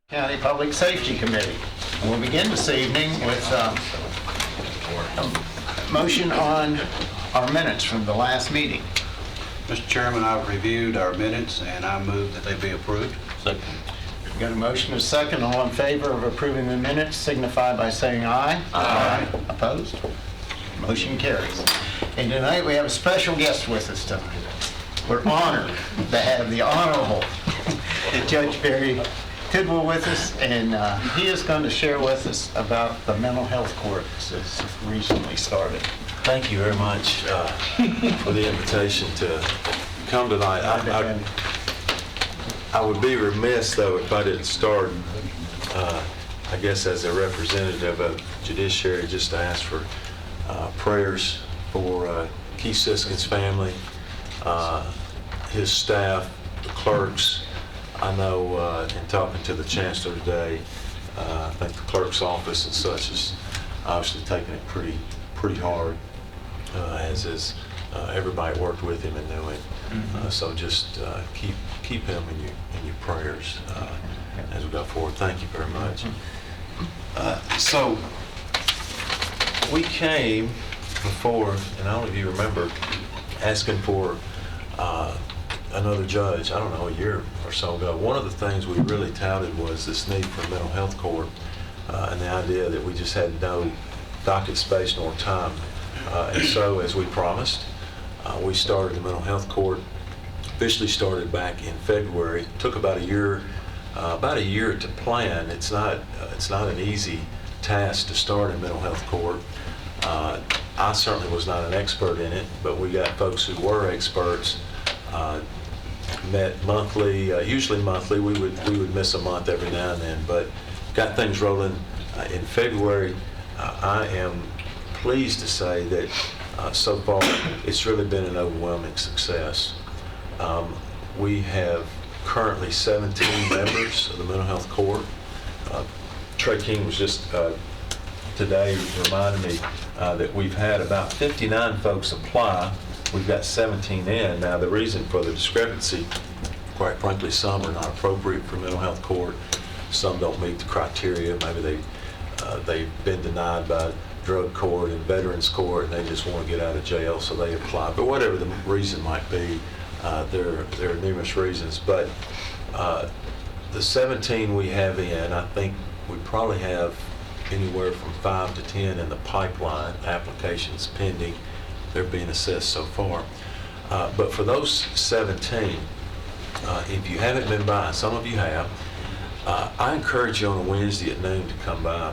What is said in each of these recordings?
County Public Safety Committee. And we'll begin this evening with a motion on our minutes from the last meeting. Mr. Chairman, I've reviewed our minutes and I move that they be approved. Second. We've got a motion and a second. All in favor of approving the minutes signify by saying aye. Aye. Opposed? Motion carries. And tonight we have a special guest with us tonight. We're honored to have the Honorable Judge Barry Tidwell with us, and he is going to share with us about the mental health court that's recently started. Thank you very much for the invitation to come tonight. I would be remiss, though, if I didn't start, I guess, as a representative of judiciary, just to ask for prayers for Keith Siskin's family, his staff, the clerks. I know in talking to the chancellor today, I think the clerk's office and such is obviously taking it pretty hard, as is everybody worked with him and knew him. So just keep him in your prayers as we go forward. Thank you very much. So we came before, and all of you remember, asking for another judge, I don't know, a year or so ago. One of the things we really touted was this need for a mental health court and the idea that we just had no docket space nor time. And so, as we promised, we started the mental health court, officially started back in February. It took about a year to plan. It's not an easy task to start a mental health court. I certainly was not an expert in it, but we got folks who were experts. Met monthly, usually monthly. We would miss a month every now and then, but got things rolling in February. I am pleased to say that so far it's really been an overwhelming success. We have currently 17 members of the mental health court. Trey King was just today reminded me that we've had about 59 folks apply. We've got 17 in. Now, the reason for the discrepancy, quite frankly, some are not appropriate for mental health court. Some don't meet the criteria. Maybe they've been denied by drug court and veterans court, and they just want to get out of jail, so they apply. But whatever the reason might be, there are numerous reasons. But the 17 we have in, I think we probably have anywhere from 5 to 10 in the pipeline, applications pending. They're being assessed so far. But for those 17, if you haven't been by, some of you have, I encourage you on a Wednesday at noon to come by.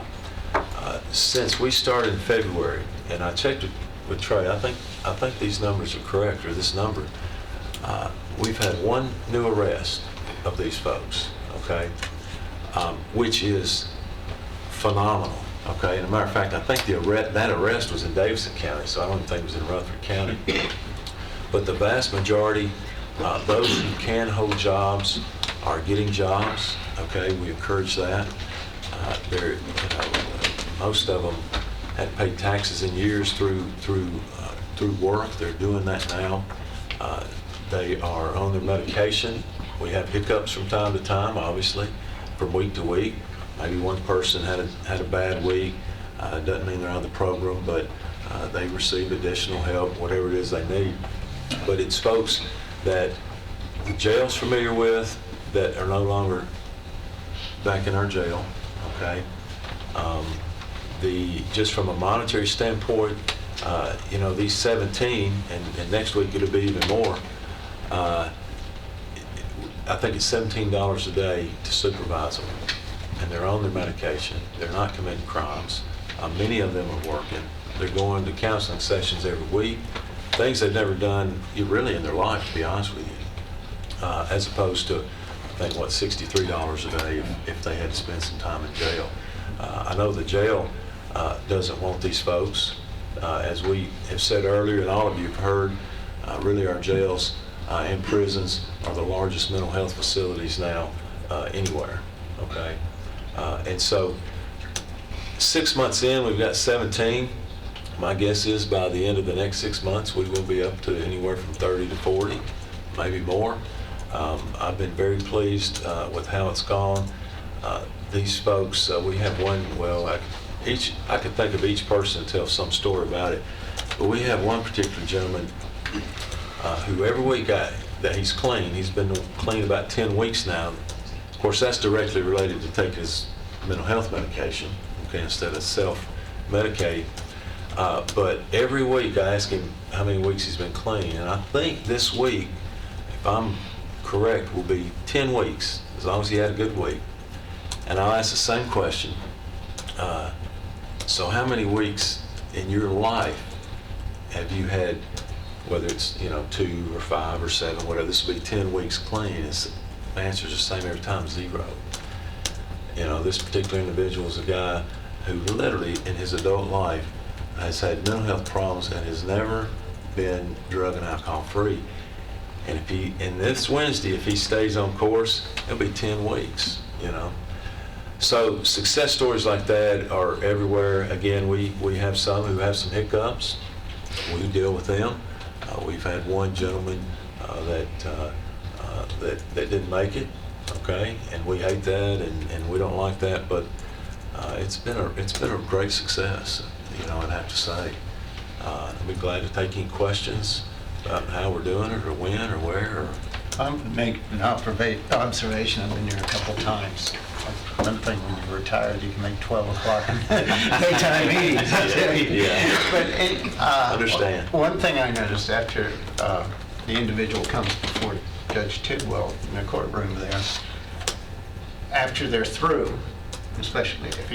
Since we started in February, and I checked with Trey, I think these numbers are correct, or this number. We've had one new arrest of these folks, okay, which is phenomenal. Okay, and a matter of fact, I think that arrest was in Davidson County, so I don't think it was in Rutherford County. But the vast majority, those who can hold jobs are getting jobs. Okay, we encourage that. Most of them hadn't paid taxes in years through work. They're doing that now. They are on their medication. We have hiccups from time to time, obviously, from week to week. Maybe one person had a bad week. Doesn't mean they're on the program, but they receive additional help, whatever it is they need. But it's folks that the jail's familiar with that are no longer back in our jail. Okay. Just from a monetary standpoint, these 17, and next week it'll be even more. I think it's $17 a day to supervise them. And they're on their medication. They're not committing crimes. Many of them are working. They're going to counseling sessions every week, things they've never done really in their life, to be honest with you, as opposed to, I think, $63 a day if they had to spend some time in jail. I know the jail doesn't want these folks. As we have said earlier, and all of you have heard, really our jails and prisons are the largest mental health facilities now anywhere. Okay. And so 6 months in, we've got 17. My guess is by the end of the next 6 months, we will be up to anywhere from 30 to 40, maybe more. I've been very pleased with how it's gone. These folks, we have one, well, I could think of each person and tell some story about it, but we have one particular gentleman who every week that he's clean, he's been clean about 10 weeks now. Of course, that's directly related to taking his mental health medication, okay, instead of self-medicating. But every week I ask him how many weeks he's been clean, and I think this week, if I'm correct, will be 10 weeks, as long as he had a good week. And I'll ask the same question. So how many weeks in your life have you had, whether it's 2 or 5 or 7, whatever, this will be 10 weeks clean? The answer's the same every time, 0. This particular individual is a guy who literally in his adult life has had mental health problems and has never been drug and alcohol free. And this Wednesday, if he stays on course, it'll be 10 weeks, So success stories like that are everywhere. Again, we have some who have some hiccups. We deal with them. We've had one gentleman that didn't make it, okay, and we hate that and we don't like that, but it's been a great success, I'd have to say. I'd be glad to take any questions about how we're doing it, or when, or where. Or I'm making an observation. I've been here a couple times. One thing, when you're retired, you can make 12 o'clock daytime meetings. Yeah. But Understand. One thing I noticed after the individual comes before Judge Tidwell in the courtroom there, after they're through, especially if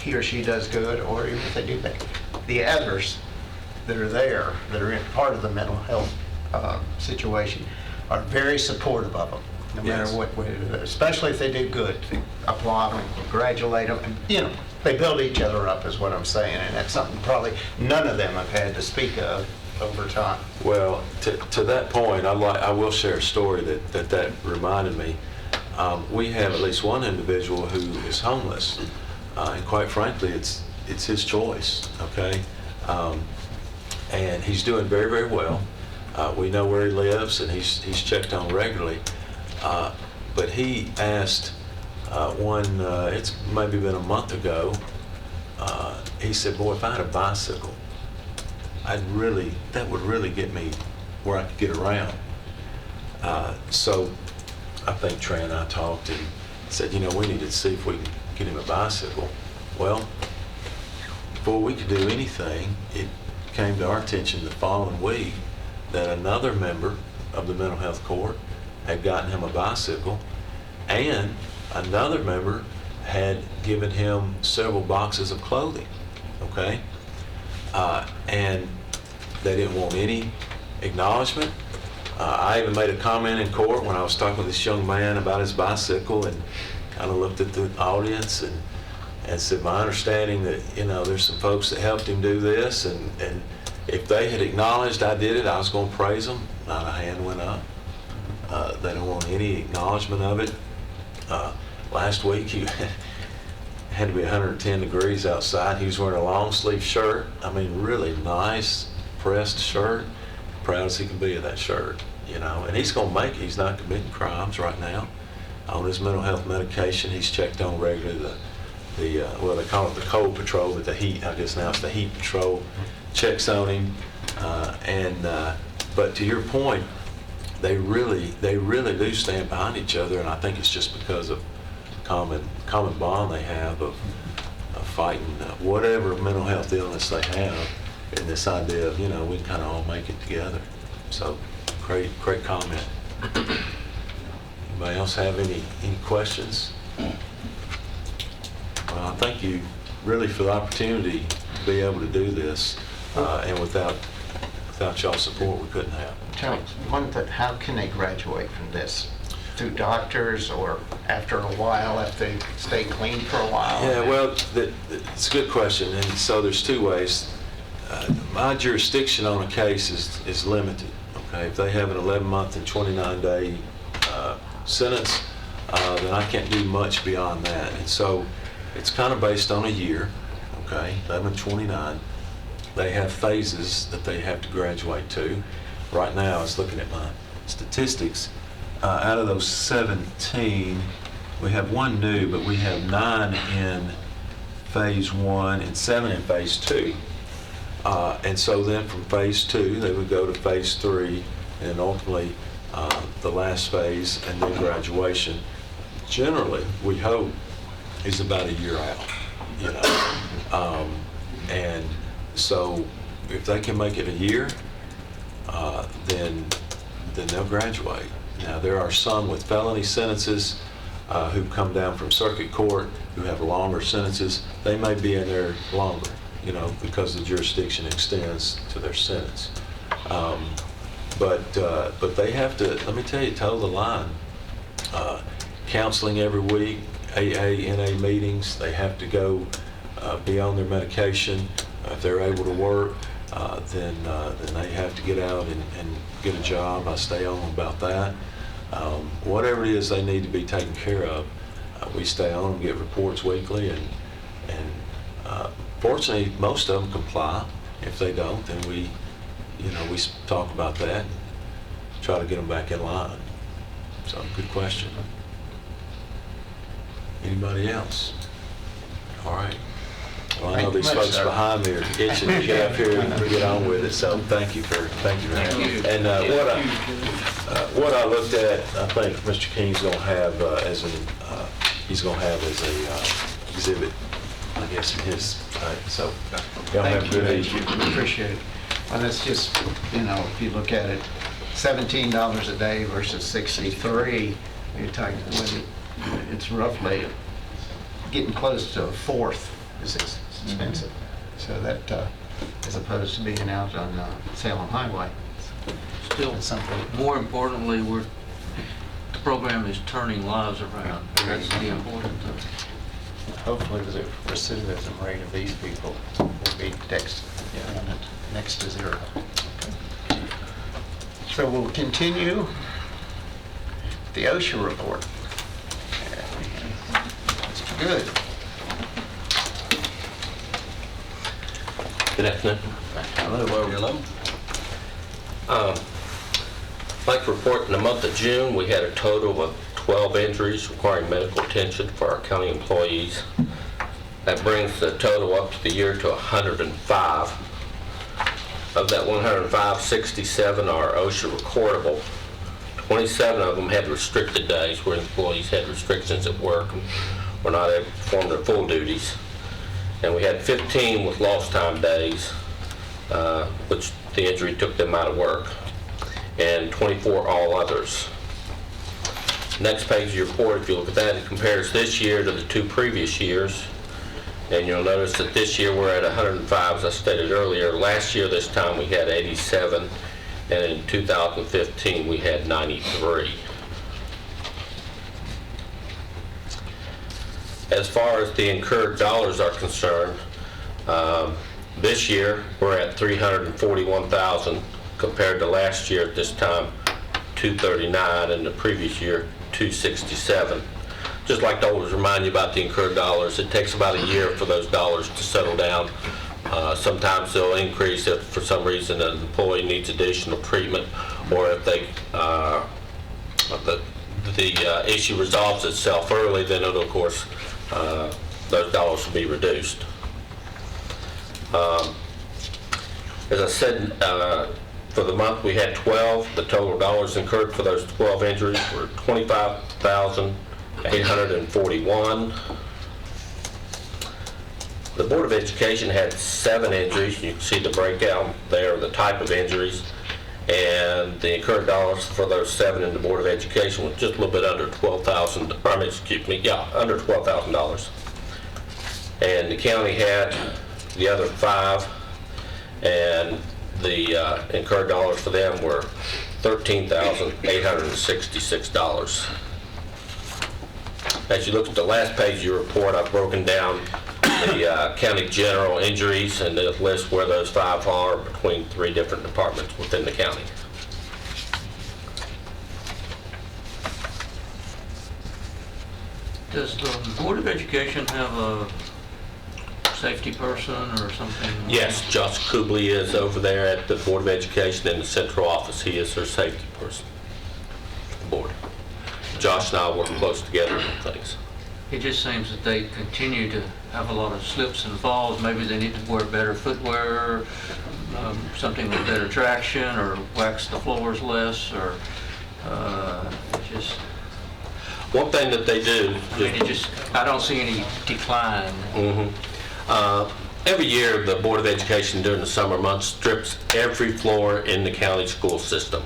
he or she does good, or even if they do bad, the others that are there, that are in part of the mental health situation, are very supportive of them, no matter Yes. what way, especially if they do good. They applaud them, congratulate them, and they build each other up, is what I'm saying, and that's something probably none of them have had to speak of over time. Well, to that point, I will share a story that reminded me. We have at least one individual who is homeless, and quite frankly, it's his choice. Okay, and he's doing very, very well. We know where he lives, and he's checked on regularly. But he asked it's maybe been a month ago. He said, "Boy, if I had a bicycle, that would really get me where I could get around." So I think Trey and I talked and said, we need to see if we can get him a bicycle. Well, before we could do anything, it came to our attention the following week that another member of the mental health court had gotten him a bicycle, and another member had given him several boxes of clothing, okay? And they didn't want any acknowledgement. I even made a comment in court when I was talking to this young man about his bicycle, and kind of looked at the audience and said, my understanding that, there's some folks that helped him do this, and if they had acknowledged I did it, I was going to praise them. Not a hand went up. They don't want any acknowledgement of it. Last week, he had to be 110 degrees outside. He was wearing a long sleeve shirt. I mean, really nice pressed shirt. Proud as he can be of that shirt, and he's going to make it. He's not committing crimes right now. On his mental health medication, he's checked on regularly. Well, they call it the cold patrol, but I guess now it's the heat patrol, checks on him. But to your point, they really do stand behind each other, and I think it's just because of common bond they have of fighting whatever mental health illness they have, and this idea of, we can kind of all make it together. So great comment. Anybody else have any questions? Well, I thank you really for the opportunity to be able to do this, and without y'all's support, we couldn't have. Tell me, how can they graduate from this? Through doctors, or after a while, if they stay clean for a while? Yeah, well, it's a good question, and so there's two ways. My jurisdiction on a case is limited. Okay, if they have an 11-month and 29-day sentence, then I can't do much beyond that. And so it's kind of based on a year. Okay, 11, 29. They have phases that they have to graduate to. Right now, I was looking at my statistics. Out of those 17, we have 1 new, but we have 9 in Phase 1 and 7 in Phase 2. And so then from Phase 2, they would go to Phase 3, and ultimately the last phase, and then graduation. Generally, we hope, is about a year out, you know. And so if they can make it a year, then they'll graduate. Now, there are some with felony sentences who come down from circuit court who have longer sentences. They may be in there longer, you know, because the jurisdiction extends to their sentence. But they have to, let me tell you, toe the line. Counseling every week, AA, NA meetings, they have to go be on their medication. If they're able to work, then they have to get out and get a job. I stay on them about that. Whatever it is they need to be taken care of, we stay on them, get reports weekly, and fortunately, most of them comply. If they don't, then we talk about that and try to get them back in line. So, good question. Anybody else? All right. Well, I know these folks behind me are itching to get up here and get on with it, so thank you for that. And what I looked at, I think Mr. King's going to have as a exhibit, I guess, in his thing. So y'all have a good evening. We appreciate it. And it's just, if you look at it, $17 a day versus 63, you're talking, it's roughly getting close to a fourth as expensive. So that, as opposed to being out on Salem Highway. Still, more importantly, the program is turning lives around. That's the important thing. Hopefully the recidivism rate of these people will be next to zero. So we'll continue the OSHA report. Mr. Good. Good afternoon. Hello. I'd like to report in the month of June, we had a total of 12 injuries requiring medical attention for our county employees. That brings the total up to the year to 105. Of that 105, 67 are OSHA recordable. 27 of them had restricted days where employees had restrictions at work and were not able to perform their full duties. And we had 15 with lost time days, which the injury took them out of work, and 24 all others. Next page of your report, if you look at that, it compares this year to the 2 previous years. And you'll notice that this year we're at 105, as I stated earlier. Last year, this time, we had 87, and in 2015, we had 93. As far as the incurred dollars are concerned, this year we're at $341,000 compared to last year at this time, $239, and the previous year, $267. Just like to always remind you about the incurred dollars, it takes about a year for those dollars to settle down. Sometimes they'll increase if for some reason an employee needs additional treatment, or if the issue resolves itself early, then it'll, of course, those dollars will be reduced. As I said, for the month we had 12. The total dollars incurred for those 12 injuries were $25,841. The Board of Education had 7 injuries. You can see the breakout there of the type of injuries. And the incurred dollars for those 7 in the Board of Education was just a little bit under under $12,000. And the county had the other 5, and the incurred dollars for them were $13,866. As you look at the last page of your report, I've broken down the county general injuries and the list where those 5 are between 3 different departments within the county. Does the Board of Education have a safety person or something? Yes, Josh Kubley is over there at the Board of Education in the central office. He is their safety person. The board. Josh and I work close together on things. It just seems that they continue to have a lot of slips and falls. Maybe they need to wear better footwear, something with better traction, or wax the floors less, or just, One thing that they do, I mean, I don't see any decline. every year, the Board of Education during the summer months strips every floor in the county school system.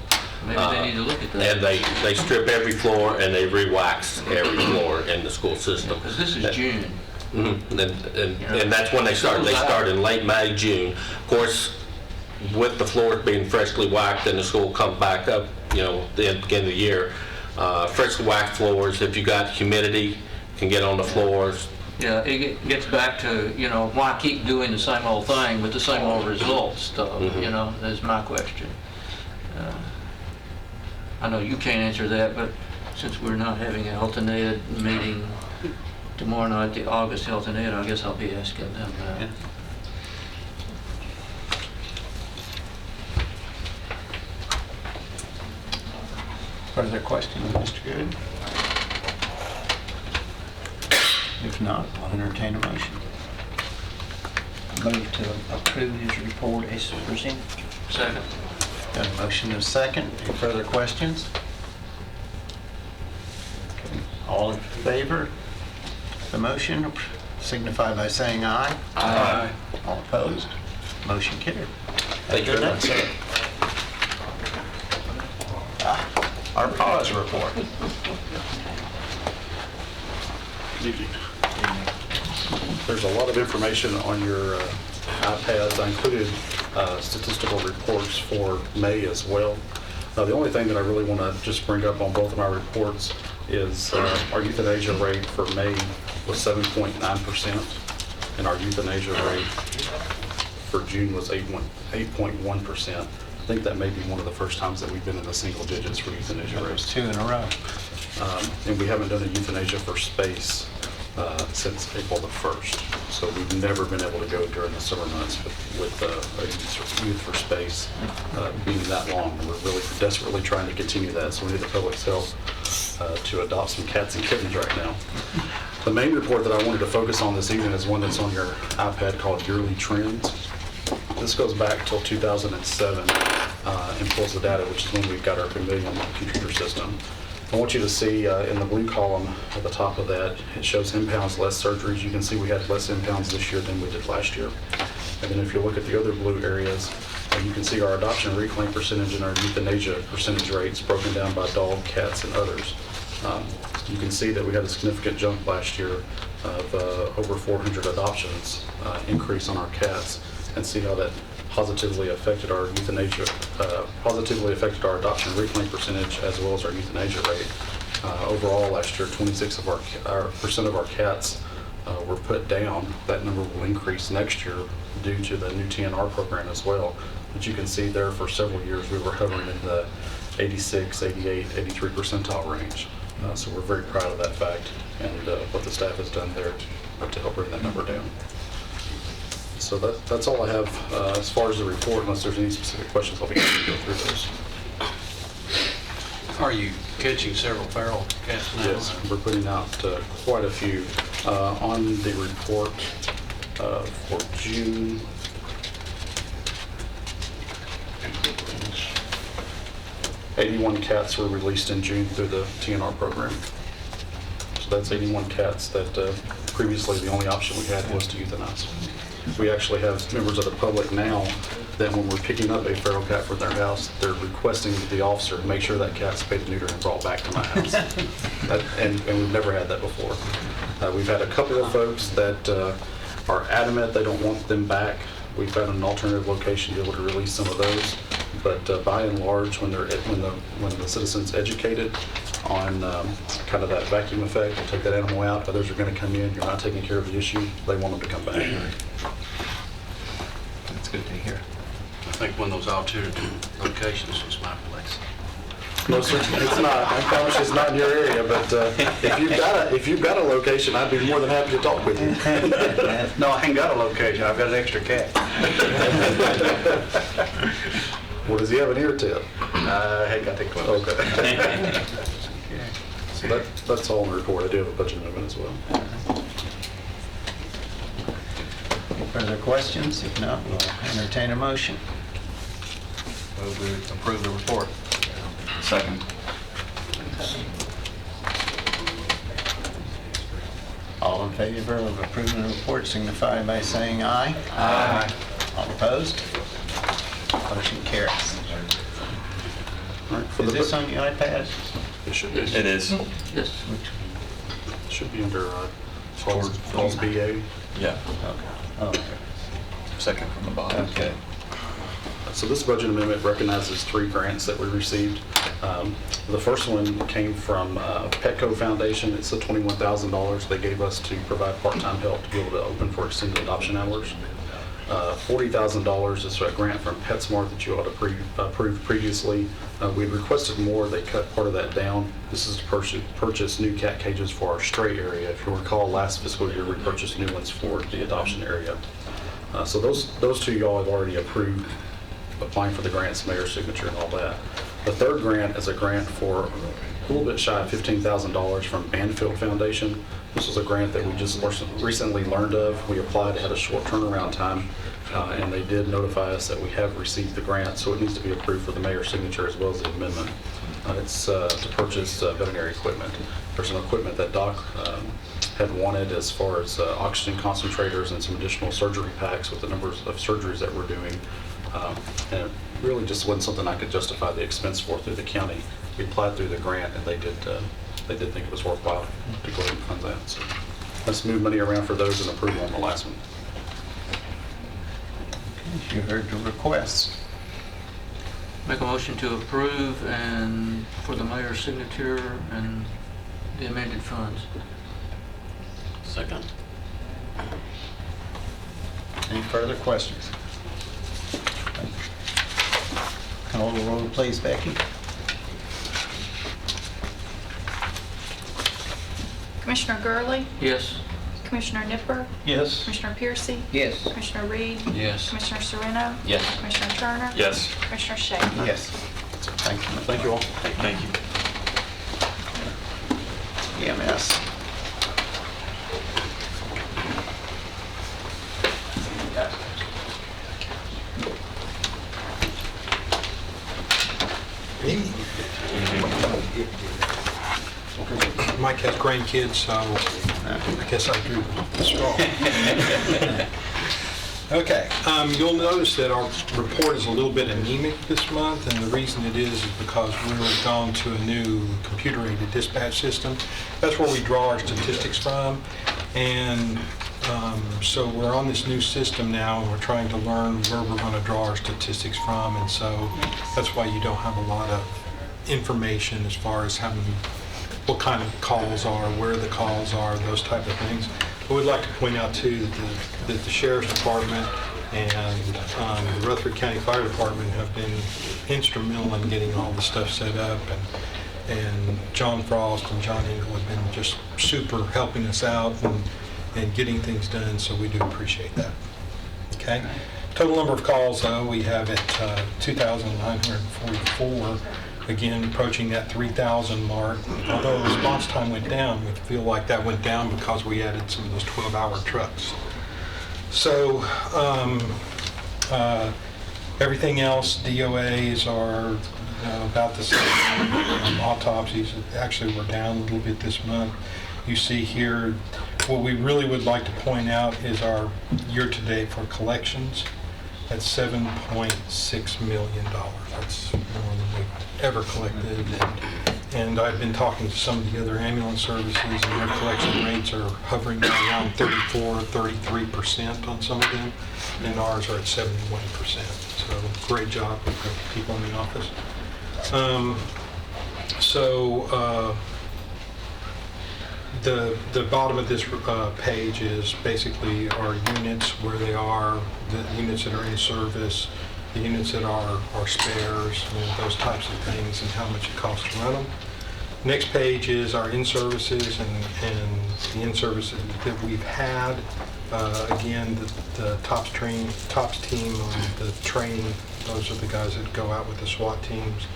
Maybe they need to look at that. And they strip every floor and they re-wax every floor in the school system. Because this is June. And that's when they start. They start in late May, June. Of course, with the floors being freshly waxed and the school comes back up, the beginning of the year, freshly waxed floors, if you got humidity, can get on the floors. Yeah, it gets back to, why keep doing the same old thing with the same old results, that's my question. I know you can't answer that, but since we're not having a Health and Ed meeting tomorrow night, the August Health and Ed, I guess I'll be asking them that. Further questions, Mr. Good? If not, I'll entertain a motion. Move to approve his report as presented. Second. Got a motion and a second. Any further questions? Okay. All in favor of the motion signify by saying aye. Aye. All opposed? Motion carried. Thank you very Good night, much. sir. Our pause report. There's a lot of information on your iPads. I included statistical reports for May as well. The only thing that I really want to just bring up on both of my reports is our euthanasia rate for May was 7.9%, and our euthanasia rate for June was 8.1%. I think that may be one of the first times that we've been in the single digits for euthanasia There's rates. 2 in a row. And we haven't done a euthanasia for space since April the 1st. So we've never been able to go during the summer months with a Youth for Space being that long. And we're really desperately trying to continue that, so we need the public's help to adopt some cats and kittens right now. The main report that I wanted to focus on this evening is one that's on your iPad called Yearly Trends. This goes back till 2007 and pulls the data, which is when we've got our Chameleon computer system. I want you to see in the blue column at the top of that, it shows impounds, less surgeries. You can see we had less impounds this year than we did last year. And then if you look at the other blue areas, you can see our adoption reclaim percentage and our euthanasia percentage rates broken down by dog, cats, and others. You can see that we had a significant jump last year of over 400 adoptions increase on our cats, and see how that positively affected our euthanasia, positively affected our adoption reclaim percentage as well as our euthanasia rate. Overall, last year, 26% of our cats were put down. That number will increase next year due to the new TNR program as well. But you can see there for several years we were hovering in the 86, 88, 83 percentile range. So we're very proud of that fact and what the staff has done there to help bring that number down. So that's all I have as far as the report, unless there's any specific questions. I'll be happy to go through those. Are you catching several feral cats now? Yes, we're putting out quite a few. On the report for June, '81 cats were released in June through the TNR program. So that's 81 cats that previously the only option we had was to euthanize. We actually have members of the public now that when we're picking up a feral cat from their house, they're requesting that the officer make sure that cat's spayed and neutered and brought back to my house. And we've never had that before. We've had a couple of folks that are adamant they don't want them back. We've found an alternative location to be able to release some of those. But by and large, when the citizen's educated on kind of that vacuum effect, we'll take that animal out, others are going to come in, you're not taking care of the issue, they want them to come back. That's good to hear. I think one of those alternative locations was my place. No, sir, it's not. I promise you it's not in your area, but if you've got a location, I'd be more than happy to talk with you. No, I ain't got a location. I've got an extra cat. Well, does he have an ear tip? I ain't got that close. Okay. So that's all in the report. I do have a budget amendment as well. Any further questions? If not, we'll entertain a motion. Move to approve the report. Second. All in favor of approving the report signify by saying aye. Aye. All opposed? Motion carries. All right, for Is the this on your iPad? It should be. It is. Yes. Should be under Falls BA. Yeah. Okay. Second from the bottom. Okay. So this budget amendment recognizes 3 grants that we received. The first one came from Petco Foundation. It's the $21,000 they gave us to provide part-time help to be able to open for extended adoption hours. $40,000 is a grant from PetSmart that you all approved previously. We had requested more. They cut part of that down. This is to purchase new cat cages for our stray area. If you recall, last fiscal year we purchased new ones for the adoption area. So those 2 y'all have already approved, applying for the grants, mayor's signature and all that. The third grant is a grant for a little bit shy of $15,000 from Banfield Foundation. This was a grant that we just recently learned of. We applied, it had a short turnaround time, and they did notify us that we have received the grant, so it needs to be approved for the mayor's signature as well as the amendment. It's to purchase veterinary equipment. There's some equipment that Doc had wanted as far as oxygen concentrators and some additional surgery packs with the numbers of surgeries that we're doing. And it really just wasn't something I could justify the expense for through the county. We applied through the grant, and they did think it was worthwhile to go ahead and fund that. So let's move money around for those and approval on the last one. You heard the request. Make a motion to approve and for the mayor's signature and the amended funds. Second. Any further questions? Call the roll, please, Becky. Commissioner Gurley, Yes. Commissioner Nipper, Yes. Commissioner Piercy, Yes. Commissioner Reed, Yes. Commissioner Sereno, Yes. Commissioner Turner, Yes. Commissioner Schaefer. Yes. Thank you. Thank you all. Thank you. EMS. Mike has grandkids, so I guess I drew the straw. Okay, you'll notice that our report is a little bit anemic this month, and the reason it is because we're gone to a new computer-aided dispatch system. That's where we draw our statistics from, and so we're on this new system now, and we're trying to learn where we're going to draw our statistics from, and so that's why you don't have a lot of information as far as having what kind of calls are, where the calls are, those type of things. I would like to point out too that the Sheriff's Department and the Rutherford County Fire Department have been instrumental in getting all the stuff set up, and John Frost and John Engel have been just super helping us out and getting things done, so we do appreciate that. Okay. Total number of calls, though, we have at 2,944. Again, approaching that 3,000 mark. Although response time went down, we feel like that went down because we added some of those 12-hour trucks. So everything else, DOAs are about the same. Autopsies actually were down a little bit this month. You see here, what we really would like to point out is our year-to-date for collections at $7.6 million. That's more than we've ever collected. And I've been talking to some of the other ambulance services, and their collection rates are hovering around 34, 33% on some of them, and ours are at 71%. So great job with the people in the office. The bottom of this page is basically our units, where they are, the units that are in service, the units that are spares, those types of things, and how much it costs to run them. Next page is our in-services and the in-services that we've had. Again, the TOPS team on the training, those are the guys that go out with the SWAT teams.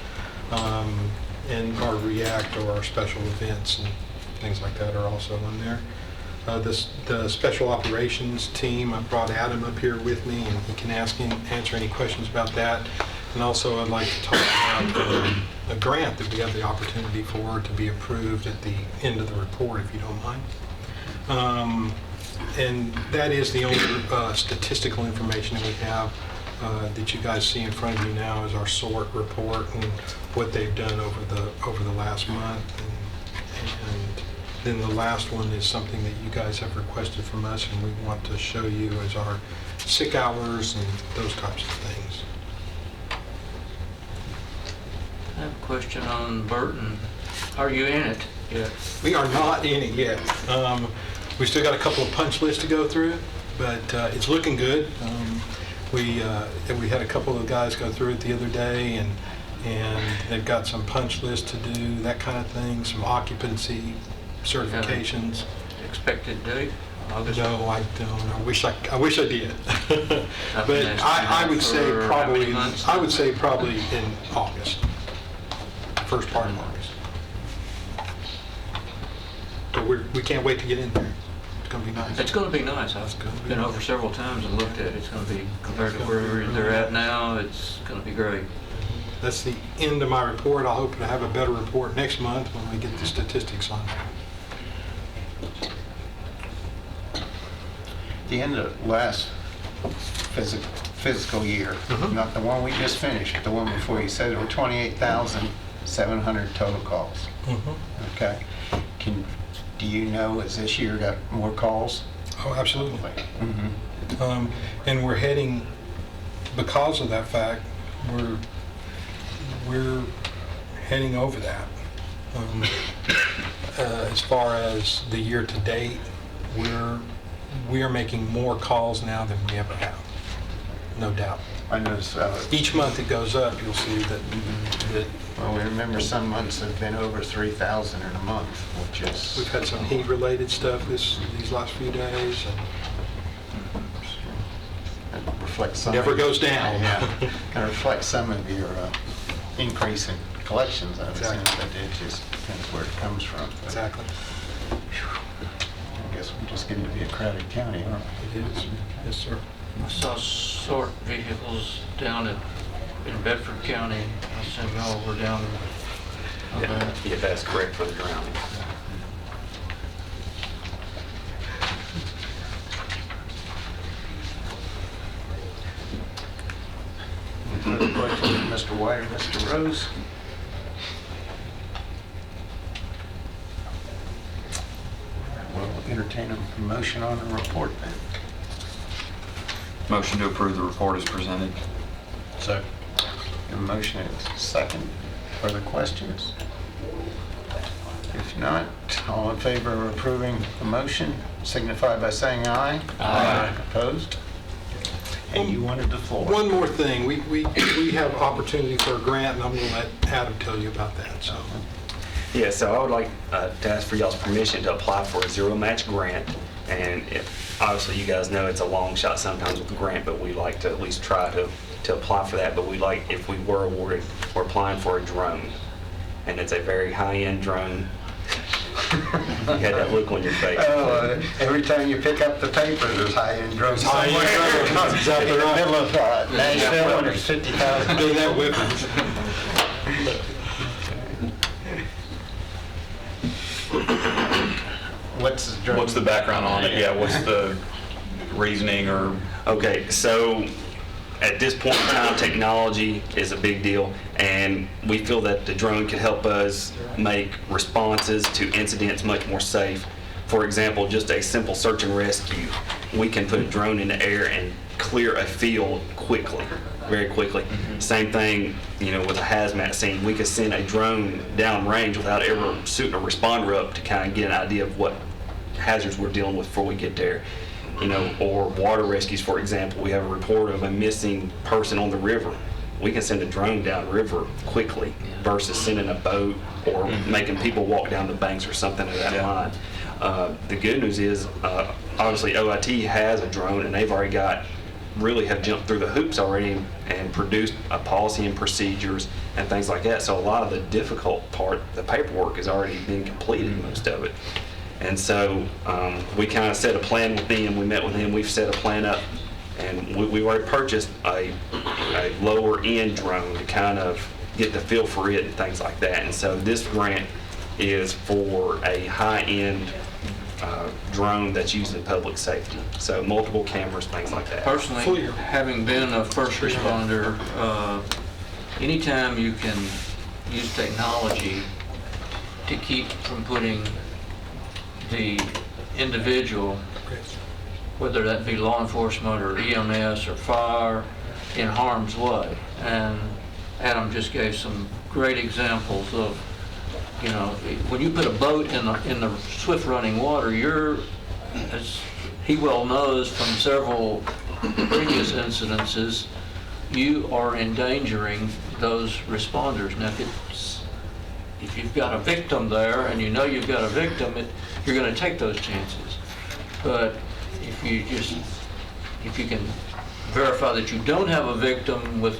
and our React or our special events and things like that are also on there. The special operations team, I brought Adam up here with me, and he can answer any questions about that. And also, I'd like to talk about a grant that we have the opportunity for to be approved at the end of the report, if you don't mind. And that is the only statistical information that we have that you guys see in front of you now is our SORT report and what they've done over the last month. And then the last one is something that you guys have requested from us, and we want to show you as our sick hours and those types of things. I have a question on Burton. Are you in it yet? We are not in it yet. We still got a couple of punch lists to go through, but it's looking good. We had a couple of guys go through it the other day, and they've got some punch lists to do, that kind of thing, some occupancy certifications. Expected date? August? No, I don't. I wish I did. I've But been asking I that would say for how many probably, months? I would say probably in August, first part of August. But we can't wait to get in there. It's going to be nice. It's going to be nice. I've gonna be been nice. over several times and looked at it. It's going to be, compared to where they're at now, it's going to be great. That's the end of my report. I'll hope to have a better report next month when we get the statistics on that. The end of last fiscal year, not the one we just finished, but the one before, you said there were 28,700 total calls. Okay. Do you know, has this year got more calls? Oh, absolutely. And we're heading, because of that fact, we're heading over that. As far as the year to date, we are making more calls now than we ever have, no doubt. I noticed, Each month it goes up, you'll see that well, we remember some months have been over 3,000 in a month, which is... we've had some heat-related stuff these last few days, and It reflects some... never goes down. Yeah, kind of reflects some of your increase in collections, I would say, Exactly. but it just depends where it comes from. Exactly. I guess we're just getting to be a crowded county, aren't we? It is. Yes, sir. I saw sort vehicles down in Bedford County. I assume y'all were down on that. Yeah, that's correct for the drowning. Any further questions from Mr. White or Mr. Rose? We'll entertain a motion on the report then. Motion to approve the report is presented. Second. A motion is second. Further questions? If not, all in favor of approving the motion, signify by saying aye. Aye. Opposed? And you wanted the floor. One more thing, we have opportunity for a grant, and I'm going to let Adam tell you about that, so. Yeah, so I would like to ask for y'all's permission to apply for a zero match grant. And obviously you guys know it's a long shot sometimes with the grant, but we like to at least try to apply for that. But we like, if we were awarded, we're applying for a drone. And it's a very high-end drone. You had that look on your face. Every time you pick up the paper, there's high-end drugs. High-end drugs, that's exactly In the right. middle of Nashville, and there's 50,000 Do that with What's the drug? What's the background on it? Yeah, what's the reasoning or? Okay, so at this point in time, technology is a big deal, and we feel that the drone could help us make responses to incidents much more safe. For example, just a simple search and rescue. We can put a drone in the air and clear a field quickly, very quickly. Same thing, with a hazmat scene. We could send a drone downrange without ever suiting a responder up to kind of get an idea of what hazards we're dealing with before we get there. Or water rescues, for example. We have a report of a missing person on the river. We can send a drone downriver quickly versus sending a boat or making people walk down the banks or something of that line. The good news is, obviously, OIT has a drone, and they've already got really have jumped through the hoops already and produced a policy and procedures and things like that. So a lot of the difficult part, the paperwork, has already been completed, most of it. And so we kind of set a plan with them. We met with them. We've set a plan up, and we've already purchased a lower end drone to kind of get the feel for it and things like that. And so this grant is for a high-end drone that's used in public safety. So multiple cameras, things like that. Personally, having been a first responder, anytime you can use technology to keep from putting the individual, whether that be law enforcement or EMS or fire, in harm's way. And Adam just gave some great examples of, you know, when you put a boat in the swift running water, you're, as he well knows from several previous incidences, you are endangering those responders. Now, if you've got a victim there and you know you've got a victim, you're going to take those chances. But if you can verify that you don't have a victim with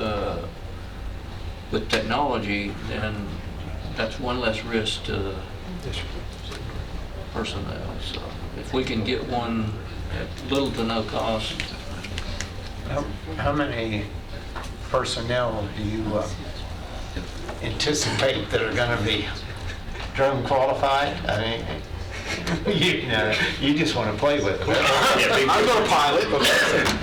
technology, then that's one less risk to the personnel. So if we can get one at little to no cost. How many personnel do you anticipate that are going to be drone qualified? I mean, you just want to play with it. I'm going to pilot.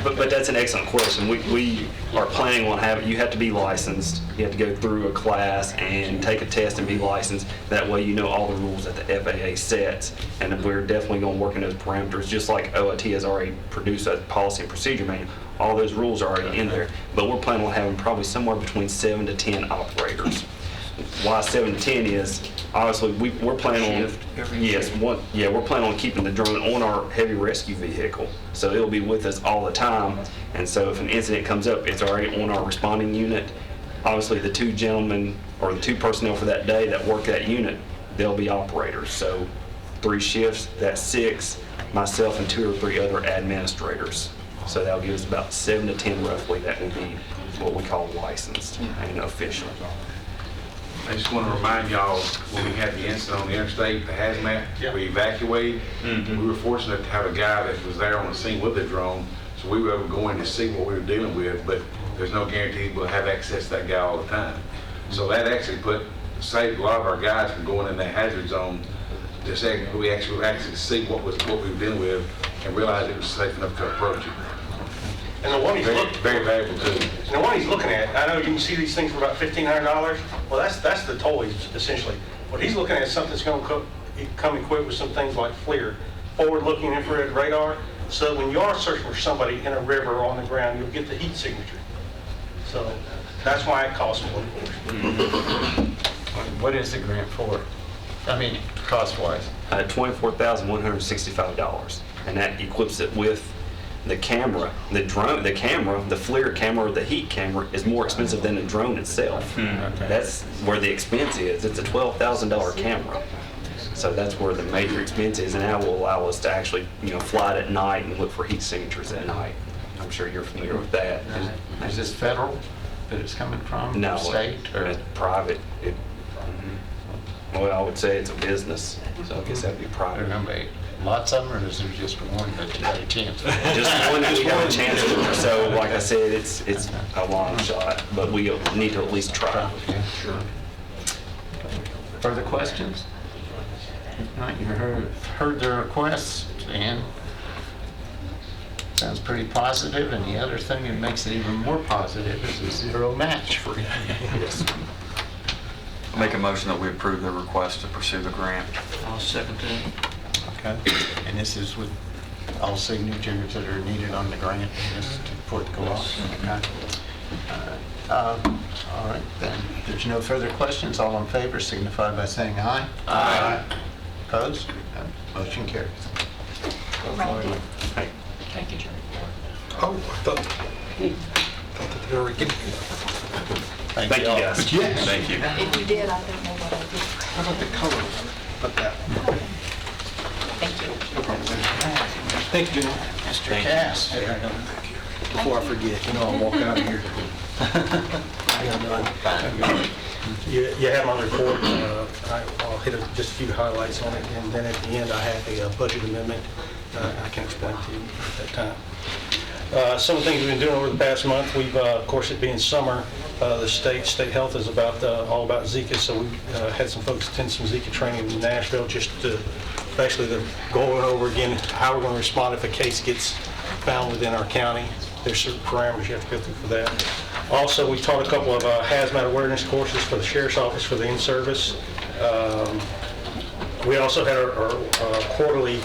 But that's an excellent question. We are planning on having, you have to be licensed. You have to go through a class and take a test and be licensed. That way you know all the rules that the FAA sets. And we're definitely going to work in those parameters, just like OIT has already produced a policy and procedure manual. All those rules are already in there. But we're planning on having probably somewhere between 7 to 10 operators. Why 7 to 10 is, obviously, we're planning on, we're planning on keeping the drone on our heavy rescue vehicle. So it'll be with us all the time. And so if an incident comes up, it's already on our responding unit. Obviously, the 2 gentlemen or the 2 personnel for that day that work that unit, they'll be operators. So 3 shifts, that's 6, myself and 2 or 3 other administrators. So that'll give us about 7 to 10 roughly that will be what we call licensed and official. I just want to remind y'all, when we had the incident on the interstate, the hazmat, we evacuated. We were fortunate to have a guy that was there on the scene with the drone, so we were able to go in and see what we were dealing with, but there's no guarantee we'll have access to that guy all the time. So that actually saved a lot of our guys from going in that hazard zone. We actually see what we were dealing with and realized it was safe enough to approach it. And the one he's Very valuable too. And the one he's looking at, I know you can see these things for about $1,500. Well, that's the toys essentially. What he's looking at is something that's going to come equipped with some things like FLIR, forward-looking infrared radar. So when you are searching for somebody in a river or on the ground, you'll get the heat signature. So that's why it costs more. What is the grant for? I mean, cost-wise? $24,165, and that equips it with the camera. The drone, the camera, the FLIR camera, the heat camera is more expensive than the drone itself. That's where the expense is. It's a $12,000 camera. So that's where the major expense is, and that will allow us to actually, fly it at night and look for heat signatures at night. I'm sure you're familiar with that. Is this federal that it's coming from? No, State? Or? it's private. Well, I would say it's a business, so I guess that'd be Are private. there going to be lots of them, or is there just one that you got a chance? Just one that we have a chance to. So, like I said, it's a long shot, but we need to at least try. Yeah, sure. Further questions? If not, you heard the requests, and sounds pretty positive. And the other thing that makes it even more positive is a zero match for you. Yes. Make a motion that we approve the request to pursue the grant. I'll second that. Okay. And this is with all signatures that are needed on the grant, just for it to go off. Okay. All right, then. If there's no further questions, all in favor signify by saying aye. Aye. Opposed? Motion carries. Thank you, Jerry. Oh, I thought that they were getting. Thank you, guys. Yes. Thank you. If you did, I don't know what I did. How about the color? But that. Thank you. Thank you, Jim. Mr. Cass. before I forget. You know, I'll walk out of here. You have my report. I'll hit just a few highlights on it, and then at the end, I have a budget amendment I can explain to you at that time. Some of the things we've been doing over the past month, we've, of course, it being summer, the state health is all about Zika, so we had some folks attend some Zika training in Nashville, just to basically going over again how we're going to respond if a case gets found within our county. There's certain parameters you have to go through for that. Also, we taught a couple of hazmat awareness courses for the Sheriff's Office for the in-service. We also had our quarterly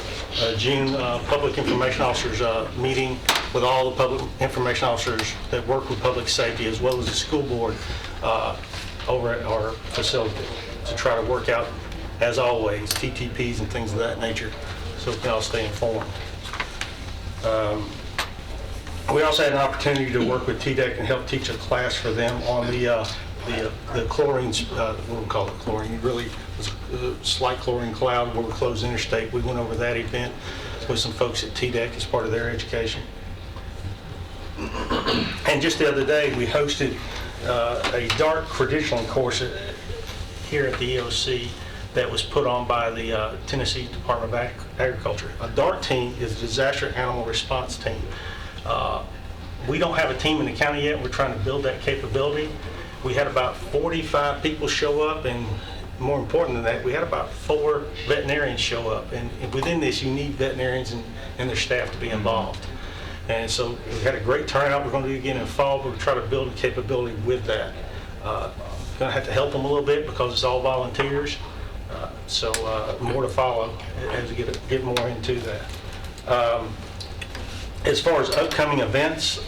June Public Information Officers meeting with all the public information officers that work with public safety, as well as the school board over at our facility, to try to work out, as always, TTPs and things of that nature, so we can all stay informed. We also had an opportunity to work with TDEC and help teach a class for them on the chlorine, what we call it chlorine. It really was a slight chlorine cloud where we closed interstate. We went over that event with some folks at TDEC as part of their education. And just the other day, we hosted a DART credentialing course here at the EOC that was put on by the Tennessee Department of Agriculture. A DART team is a disaster animal response team. We don't have a team in the county yet. We're trying to build that capability. We had about 45 people show up, and more important than that, we had about 4 veterinarians show up. And within this, you need veterinarians and their staff to be involved. And so we had a great turnout. We're going to do it again in fall, but we're trying to build a capability with that. Going to have to help them a little bit because it's all volunteers. So more to follow as we get more into that. As far as upcoming events,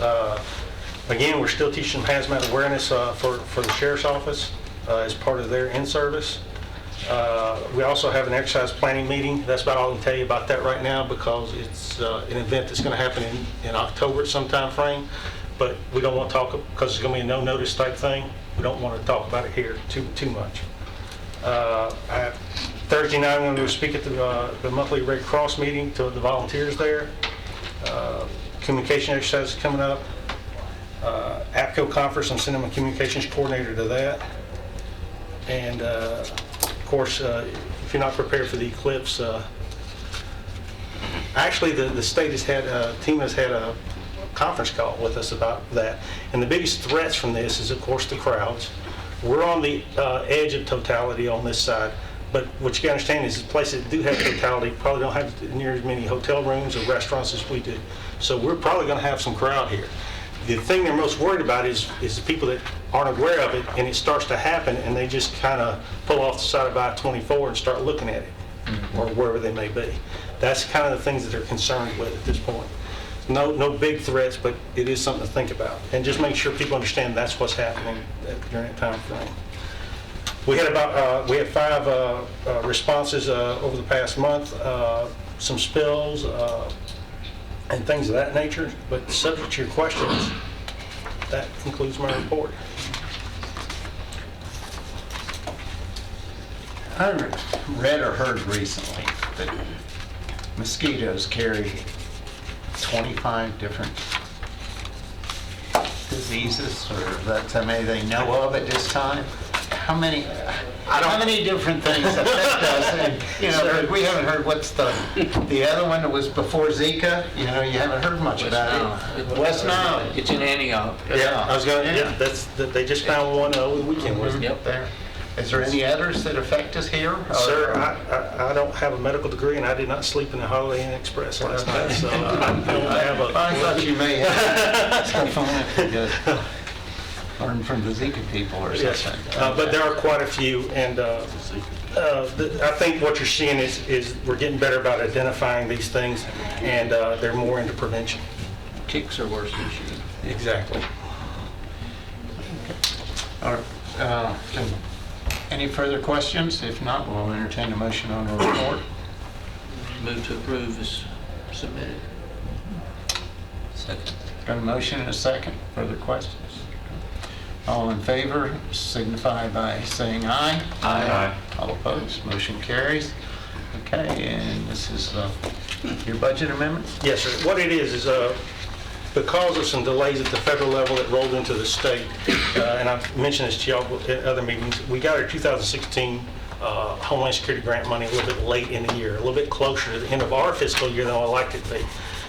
again, we're still teaching hazmat awareness for the Sheriff's Office as part of their in-service. We also have an exercise planning meeting. That's about all I can tell you about that right now, because it's an event that's going to happen in October at some time frame. But we don't want to talk, because it's going to be a no-notice type thing. We don't want to talk about it here too much. Thursday night, I'm going to speak at the monthly Red Cross meeting to the volunteers there. Communication exercise is coming up. APCO conference, I'm sending my communications coordinator to that. And of course, if you're not prepared for the eclipse, actually the state team has had a conference call with us about that. And the biggest threats from this is, of course, the crowds. We're on the edge of totality on this side. But what you got to understand is the places that do have totality probably don't have near as many hotel rooms or restaurants as we do. So we're probably going to have some crowd here. The thing they're most worried about is the people that aren't aware of it, and it starts to happen, and they just kind of pull off the side of I-24 and start looking at it, or wherever they may be. That's kind of the things that they're concerned with at this point. No big threats, but it is something to think about. And just make sure people understand that's what's happening during that time frame. We had 5 responses over the past month, some spills and things of that nature. But subject to your questions, that concludes my report. I read or heard recently that mosquitoes carry 25 different diseases, or that's how many they know of at this time. How many different things affect us? And, but we haven't heard what's the other one that was before Zika. You haven't heard much about it. West Nile. It's in Antioch. Yeah, I was going. Yeah, they just found one over the weekend, wasn't it? Yep. There. Is there any others that affect us here? Sir, I don't have a medical degree, and I did not sleep in the Holiday Inn Express last night, so I don't have a... I thought you may have stuff on it. Just learn from the Zika people or something. Yes, but there are quite a few, and I think what you're seeing is we're getting better about identifying these things, and they're more into prevention. Ticks are worse this year. Exactly. All right. Any further questions? If not, we'll entertain a motion on the report. Move to approve is submitted. Second. Got a motion and a second. Further questions? All in favor signify by saying aye. Aye. All opposed, motion carries. Okay, and this is your budget amendment? Yes, sir. What it is because of some delays at the federal level that rolled into the state, and I've mentioned this to y'all at other meetings, we got our 2016 Homeland Security grant money a little bit late in the year, a little bit closer to the end of our fiscal year than I liked it to be.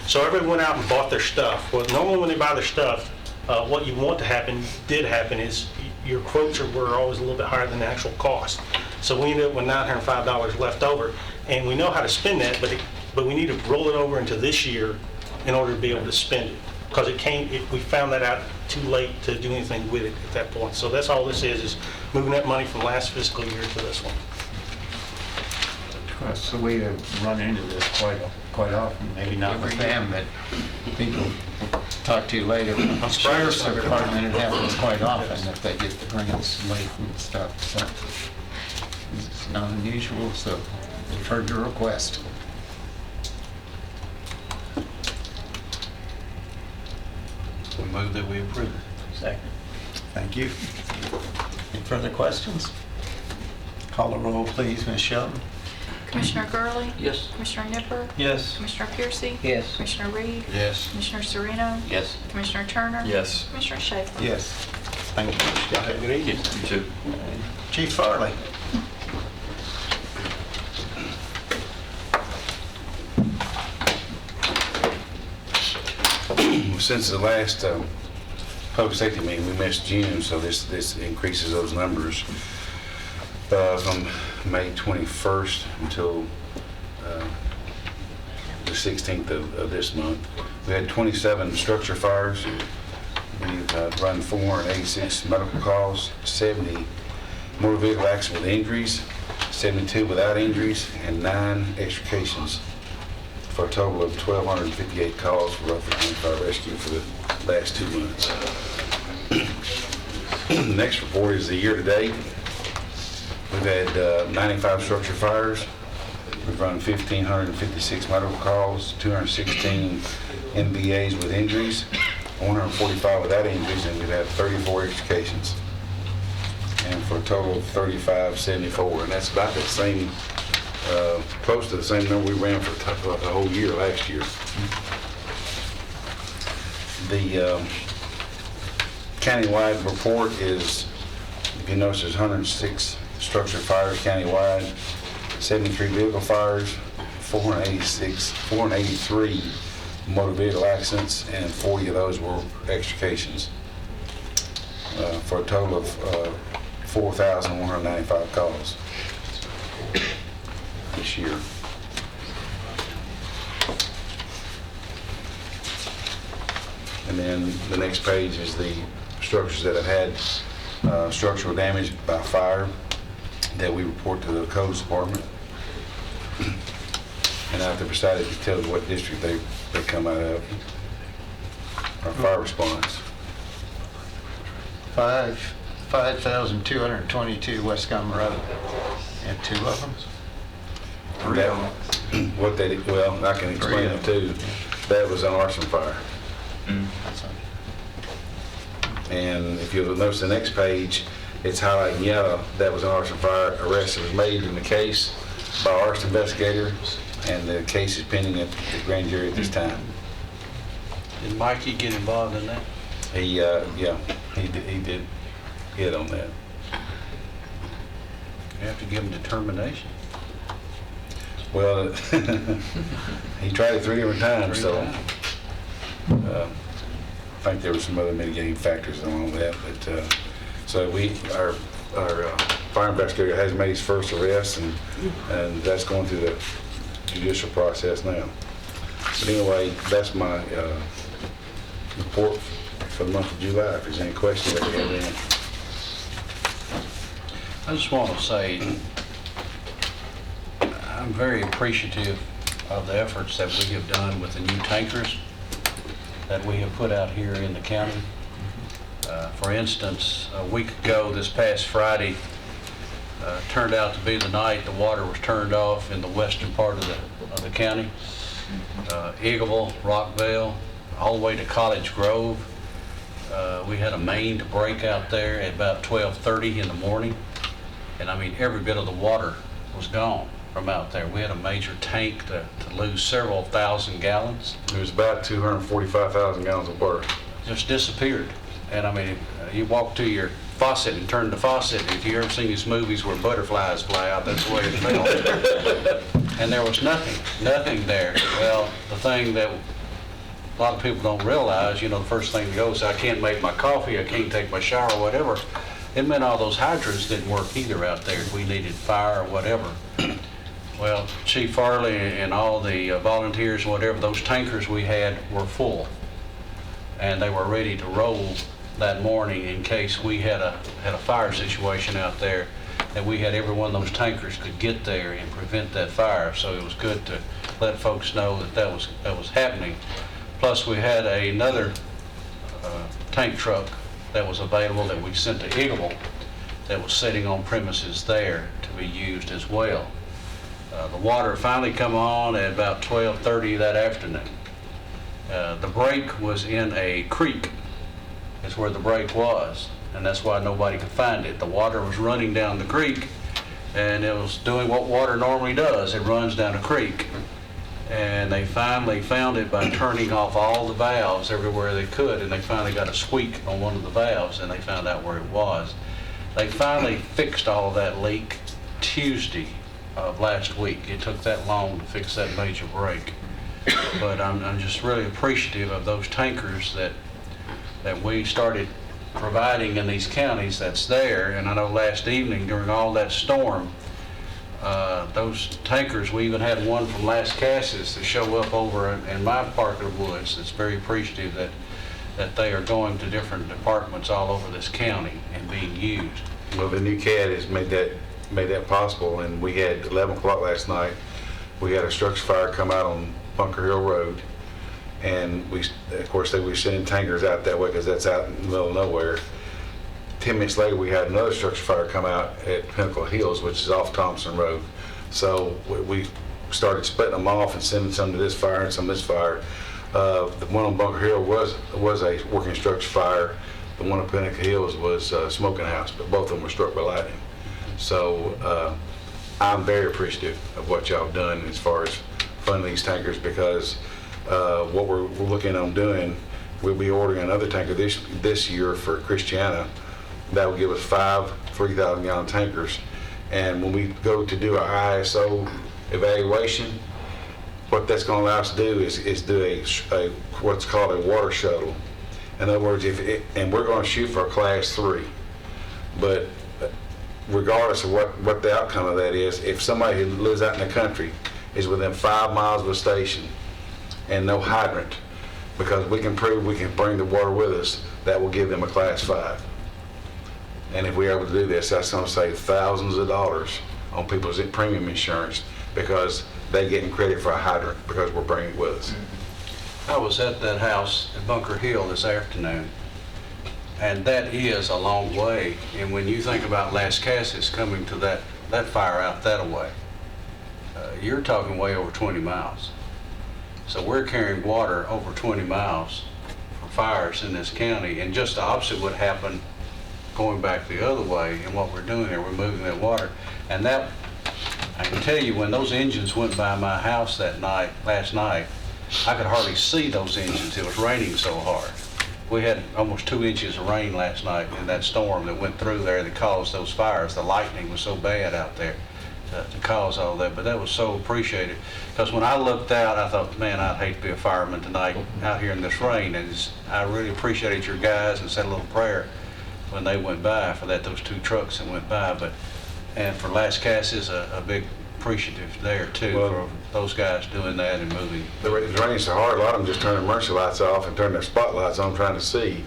So everybody went out and bought their stuff. Well, normally when they buy their stuff, what you want to happen, did happen, is your quotes were always a little bit higher than the actual cost. So we ended up with $905 left over, and we know how to spend that, but we need to roll it over into this year in order to be able to spend it, because we found that out too late to do anything with it at that point. So that's all this is moving that money from last fiscal year to this one. So we run into this quite often, maybe not with them, but people talk to you later. I'm surprised the department, it happens quite often if they get the grants late and stuff. So it's not unusual, so we've heard your request. We move that we approve it. Second. Thank you. Any further questions? Call the roll, please, Ms. Shelton. Commissioner Gurley? Yes. Commissioner Nipper? Yes. Commissioner Piercy? Yes. Commissioner Reed? Yes. Commissioner Sereno? Yes. Commissioner Turner? Yes. Commissioner Schaefer? Yes. Thank you, Ms. Y'all have a good evening. You too. Chief Farley. Since the last public safety meeting, we missed June, so this increases those numbers from May 21st until the 16th of this month. We had 27 structure fires. We've run 486 medical calls, 70 motor vehicle accidents with injuries, 72 without injuries, and 9 extrications, for a total of 1,258 calls for Rutherford County Fire Rescue for the last 2 months. The next report is the year-to-date. We've had 95 structure fires. We've run 1,556 medical calls, 216 MVAs with injuries, 145 without injuries, and we've had 34 extrications. And for a total of 3,574, and that's about the same, close to the same number we ran for the whole year last year. The countywide report is, if you notice, there's 106 structure fires countywide, 73 vehicle fires, 483 motor vehicle accidents, and 40 of those were extrications, for a total of 4,195 calls this year. And then the next page is the structures that have had structural damage by fire that we report to the codes department. And I have to decide to tell you what district they come out of. Our fire response. 5,222 West Camarada. And 2 of them? What they, well, I can explain it too. That was an arson fire. And if you'll notice the next page, it's highlighted in yellow. That was an arson fire. Arrest was made in the case by our arson investigator, and the case is pending at the grand jury at this time. Did Mikey get involved in that? He did hit on that. You have to give him determination. Well, he tried it 3 different times, so I think there were some other mitigating factors along with that. But so our fire investigator has made his first arrest, and that's going through the judicial process now. But anyway, that's my report for the month of July. If there's any questions that we have in. I just want to say, I'm very appreciative of the efforts that we have done with the new tankers that we have put out here in the county. For instance, a week ago, this past Friday, turned out to be the night the water was turned off in the western part of the county. Eagleville, Rockville, all the way to College Grove. We had a main to break out there at about 12:30 in the morning. And I mean, every bit of the water was gone, from out there. We had a major tank to lose several thousand gallons. It was about 245,000 gallons of water. Just disappeared. And I mean, you walk to your faucet and turn the faucet. If you ever seen these movies where butterflies fly out, that's the way it felt. And there was nothing there. Well, the thing that a lot of people don't realize, the first thing to go is I can't make my coffee, I can't take my shower, whatever. It meant all those hydrants didn't work either out there. We needed fire or whatever. Well, Chief Farley and all the volunteers and whatever, those tankers we had were full. And they were ready to roll that morning in case we had a fire situation out there, that we had every one of those tankers could get there and prevent that fire. So it was good to let folks know that was happening. Plus we had another tank truck that was available that we sent to Eagle that was sitting on premises there to be used as well. The water finally come on at about 12:30 that afternoon. The break was in a creek, is where the break was, and that's why nobody could find it. The water was running down the creek, and it was doing what water normally does. It runs down a creek. And they finally found it by turning off all the valves everywhere they could, and they finally got a squeak on one of the valves, and they found out where it was. They finally fixed all of that leak Tuesday of last week. It took that long to fix that major break. But I'm just really appreciative of those tankers that we started providing in these counties that's there. And I know last evening during all that storm, those tankers, we even had one from Las Casas to show up over in my part of the woods. It's very appreciative that they are going to different departments all over this county and being used. Well, the new CAD has made that possible, and we had 11 o'clock last night. We had a structure fire come out on Bunker Hill Road, and we were sending tankers out that way because that's out in the middle of nowhere. 10 minutes later, we had another structure fire come out at Pinnacle Hills, which is off Thompson Road. So we started splitting them off and sending some to this fire and some to this fire. The one on Bunker Hill was a working structure fire. The one at Pinnacle Hills was a smoking house, but both of them were struck by lightning. So I'm very appreciative of what y'all have done as far as funding these tankers, because what we're looking on doing, we'll be ordering another tanker this year for Christiana. That will give us 5 3,000-gallon tankers. And when we go to do our ISO evaluation, what that's going to allow us to do is do a what's called a water shuttle. In other words, and we're going to shoot for a class 3. But regardless of what the outcome of that is, if somebody who lives out in the country is within 5 miles of a station and no hydrant, because we can prove we can bring the water with us, that will give them a class 5. And if we're able to do this, that's going to save thousands of dollars on people's premium insurance, because they're getting credit for a hydrant because we're bringing it with us. I was at that house at Bunker Hill this afternoon, and that is a long way. And when you think about Las Casas coming to that fire out that way, you're talking way over 20 miles. So we're carrying water over 20 miles for fires in this county, and just the opposite would happen going back the other way. And what we're doing there, we're moving that water. And that, I can tell you, when those engines went by my house last night, I could hardly see those engines. It was raining so hard. We had almost 2 inches of rain last night in that storm that went through there that caused those fires. The lightning was so bad out there to cause all that, but that was so appreciated. Because when I looked out, I thought, man, I'd hate to be a fireman tonight out here in this rain. And I really appreciated your guys and said a little prayer when they went by for those 2 trucks that went by. And for Las Casas, a big appreciative there too, for those guys doing that and moving. It was raining so hard, a lot of them just turned their emergency lights off and turned their spotlights on trying to see.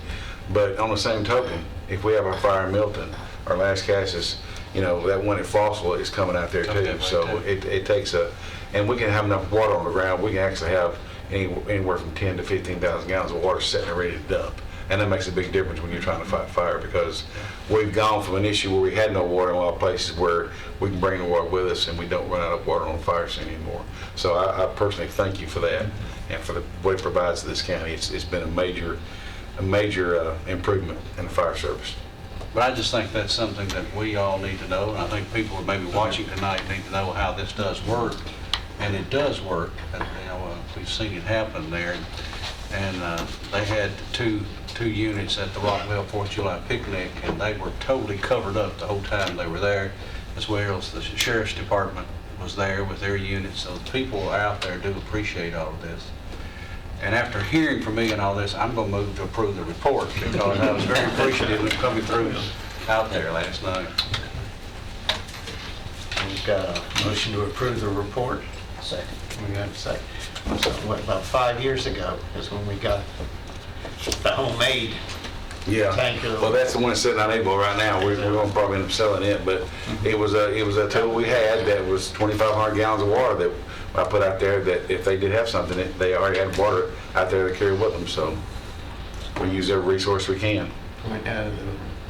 But on the same token, if we have a fire in Milton or Las Casas, that one at Fossil is coming out there too. So it takes and we can have enough water on the ground. We can actually have anywhere from 10 to 15,000 gallons of water sitting there ready to dump. And that makes a big difference when you're trying to fight fire, because we've gone from an issue where we had no water in a lot of places where we can bring the water with us and we don't run out of water on the fire scene anymore. So I personally thank you for that and for what it provides to this county. It's been a major improvement in the fire service. But I just think that's something that we all need to know, and I think people who may be watching tonight need to know how this does work. And it does work. We've seen it happen there. And they had two units at the Rockville 4th of July picnic, and they were totally covered up the whole time they were there, as well as the sheriff's department was there with their units. So the people out there do appreciate all of this. And after hearing from me and all this, I'm going to move to approve the report, because I was very appreciative of coming through out there last night. We've got a motion to approve the report. Second. We got a second. So what, about 5 years ago is when we got the homemade Yeah, tanker. well, that's the one that's sitting on Able right now. We're gonna probably end up selling it, but it was a tool we had that was 2,500 gallons of water that I put out there, that if they did have something, they already had water out there to carry with them, so we use every resource we can.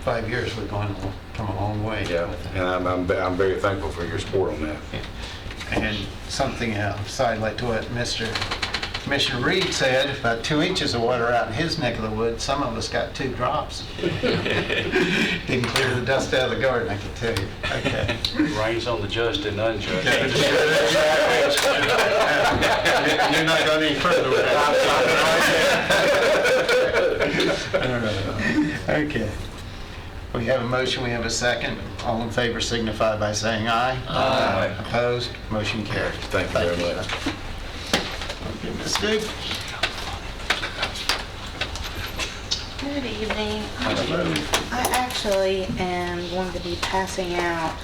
5 years, we've come a long way. Yeah, and I'm very thankful for your support on that. And something else, I'd like to what Commissioner Reed said, about 2 inches of water out in his neck of the woods. Some of us got 2 drops. Didn't clear the dust out of the garden, I can tell you. Okay. Rains on the just and unjust. You're not going any further with that. Okay. We have a motion, we have a second. All in favor signify by saying aye. Aye. Opposed? Motion carries. Thank you very much. Okay, Ms. Duke. Good evening. I actually am going to be passing out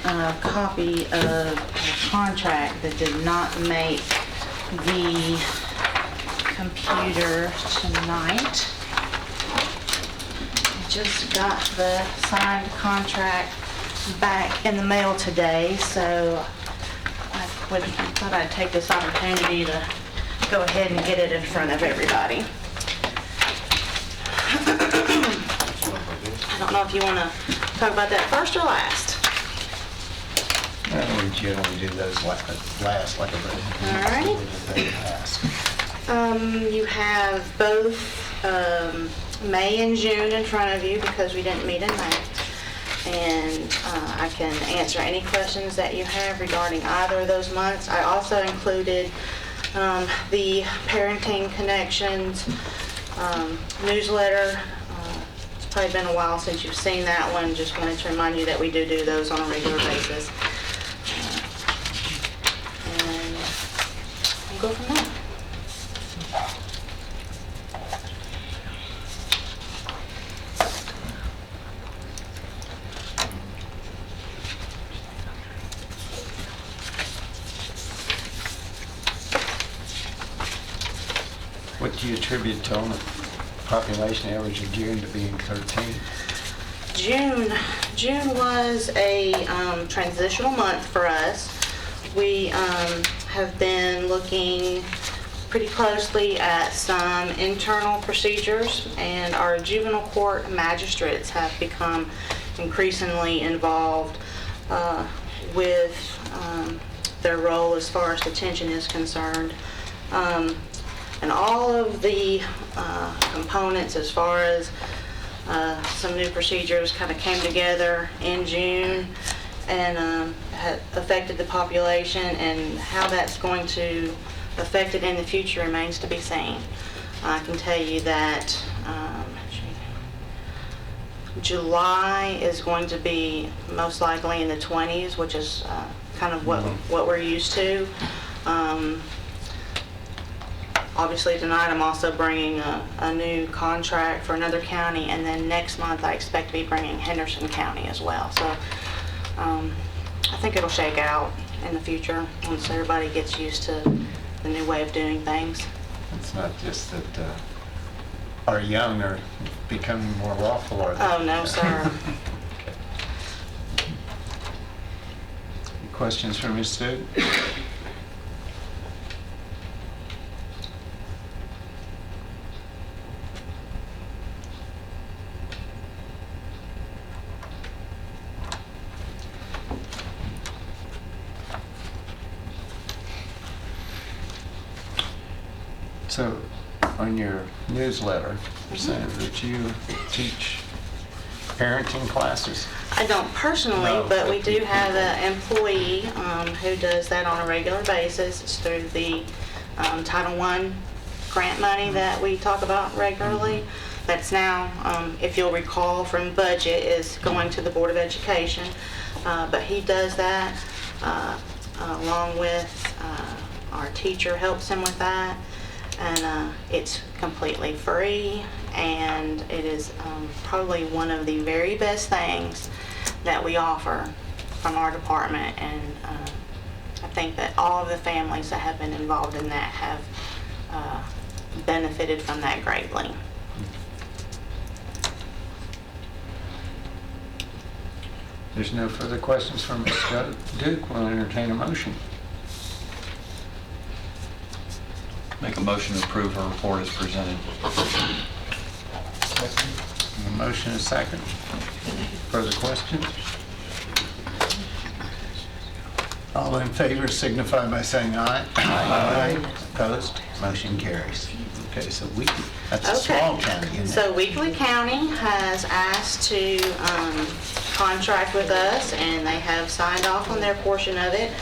a copy of a contract that did not make the computer tonight. Just got the signed contract back in the mail today, so I thought I'd take this opportunity to go ahead and get it in front of everybody. I don't know if you want to talk about that first or last. We generally do those last like a All right. You have both May and June in front of you because we didn't meet in May. And I can answer any questions that you have regarding either of those months. I also included the Parenting Connections newsletter. It's probably been a while since you've seen that one. Just wanted to remind you that we do those on a regular basis. And we'll go from there. What do you attribute to the population average of June to being 13? June was a transitional month for us. We have been looking pretty closely at some internal procedures, and our juvenile court magistrates have become increasingly involved with their role as far as detention is concerned. And all of the components as far as some new procedures kind of came together in June and had affected the population, and how that's going to affect it in the future remains to be seen. I can tell you that July is going to be most likely in the 20s, which is kind of what we're used to. Obviously tonight I'm also bringing a new contract for another county, and then next month I expect to be bringing Henderson County as well. So I think it'll shake out in the future once everybody gets used to the new way of doing things. It's not just that our young are becoming more lawful, are they? Oh, no, sir. Okay. Questions for Ms. Duke? So, on your newsletter, you're saying that you teach parenting classes? I don't personally, No. but we do have an employee who does that on a regular basis. It's through the Title I grant money that we talk about regularly. That's now, if you'll recall from budget, is going to the Board of Education. But he does that along with our teacher helps him with that. And it's completely free, and it is probably one of the very best things that we offer from our department. And I think that all of the families that have been involved in that have benefited from that greatly. There's no further questions from Ms. Duke. We'll entertain a motion. Make a motion to approve her report as presented. A motion and a second. Further questions? All in favor signify by saying aye. Aye. Opposed? Motion carries. Okay, so that's a small county, isn't it? So Weakley County has asked to contract with us, and they have signed off on their portion of it.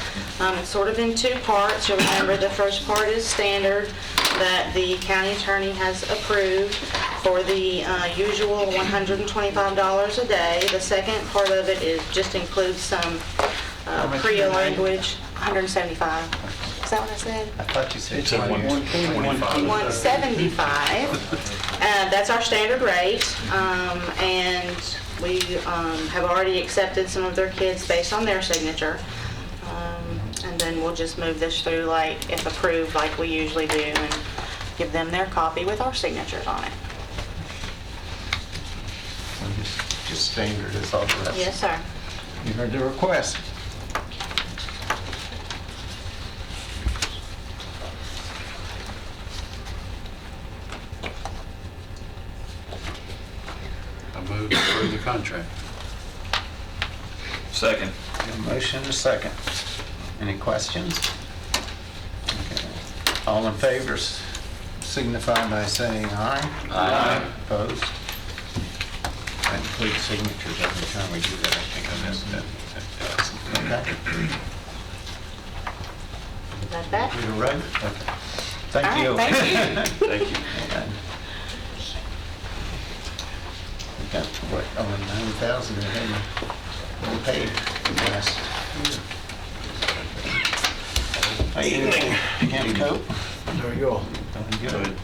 It's sort of in two parts. You'll remember the first part is standard that the county attorney has approved for the usual $125 a day. The second part of it just includes some Creo language, $175. Is that what I said? I thought you said 175. That's our standard rate, and we have already accepted some of their kids based on their signature. And then we'll just move this through, like, if approved, like we usually do, and give them their copy with our signatures on it. Just standard as all the rest. Yes, sir. You heard the request. I move to approve the contract. Second. A motion and a second. Any questions? Okay. All in favor signify by saying aye. Aye. Opposed? That includes signatures every time we do that. I think I missed that. Okay. Is that that? You're right? Okay. All Thank right, you. thank you. Thank you. We got, what, over 9,000 we paid last year. Evening. County Cope. How are you all? Good.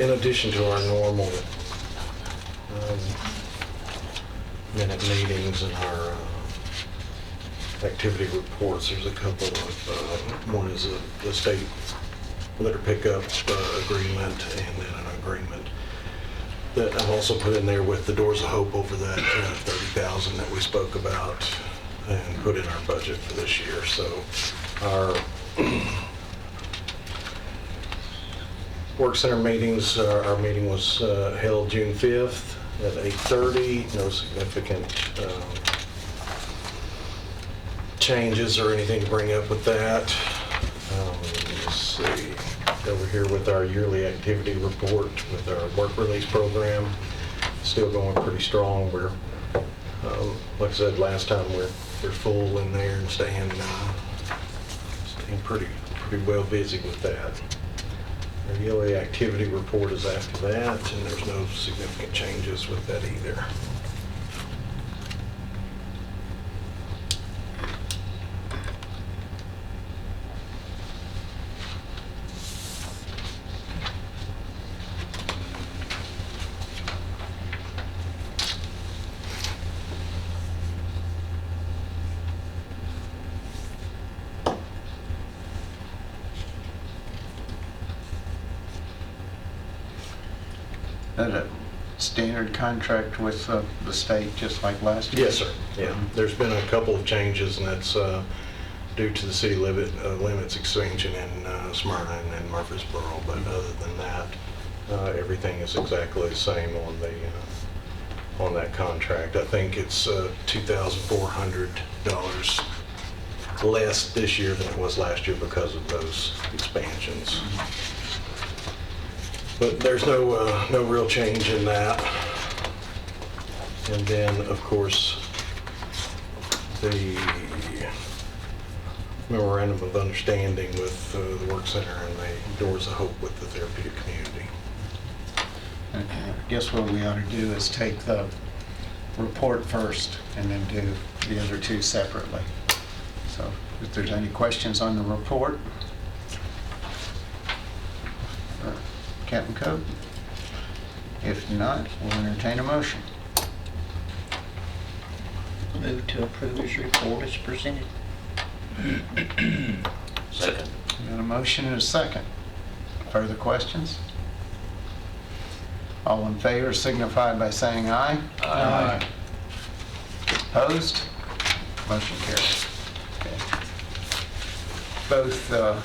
In addition to our normal minute meetings and our activity reports, there's a couple of, one is the state litter pickup agreement, and then an agreement that I've also put in there with the Doors of Hope over that $30,000 that we spoke about and put in our budget for this year. So our work center meetings, our meeting was held June 5th at 8:30. No significant changes or anything to bring up with that. Let's see, over here with our yearly activity report with our work release program, still going pretty strong. We're, like I said last time, we're full in there and staying pretty well busy with that. Our yearly activity report is after that, and there's no significant changes with that either. That a standard contract with the state, just like last year? Yes, sir. Yeah, there's been a couple of changes, and that's due to the city limits expansion in Smyrna and Murfreesboro. But other than that, everything is exactly the same on that contract. I think it's $2,400 less this year than it was last year because of those expansions. But there's no real change in that. And then, of course, the memorandum of understanding with the work center and the Doors of Hope with the therapeutic community. I guess what we ought to do is take the report first and then do the other two separately. So if there's any questions on the report, Captain Coe? If not, we'll entertain a motion. Move to approve his report as presented. Second. Got a motion and a second. Further questions? All in favor signify by saying aye. Aye. Opposed? Motion carries. Okay. Both the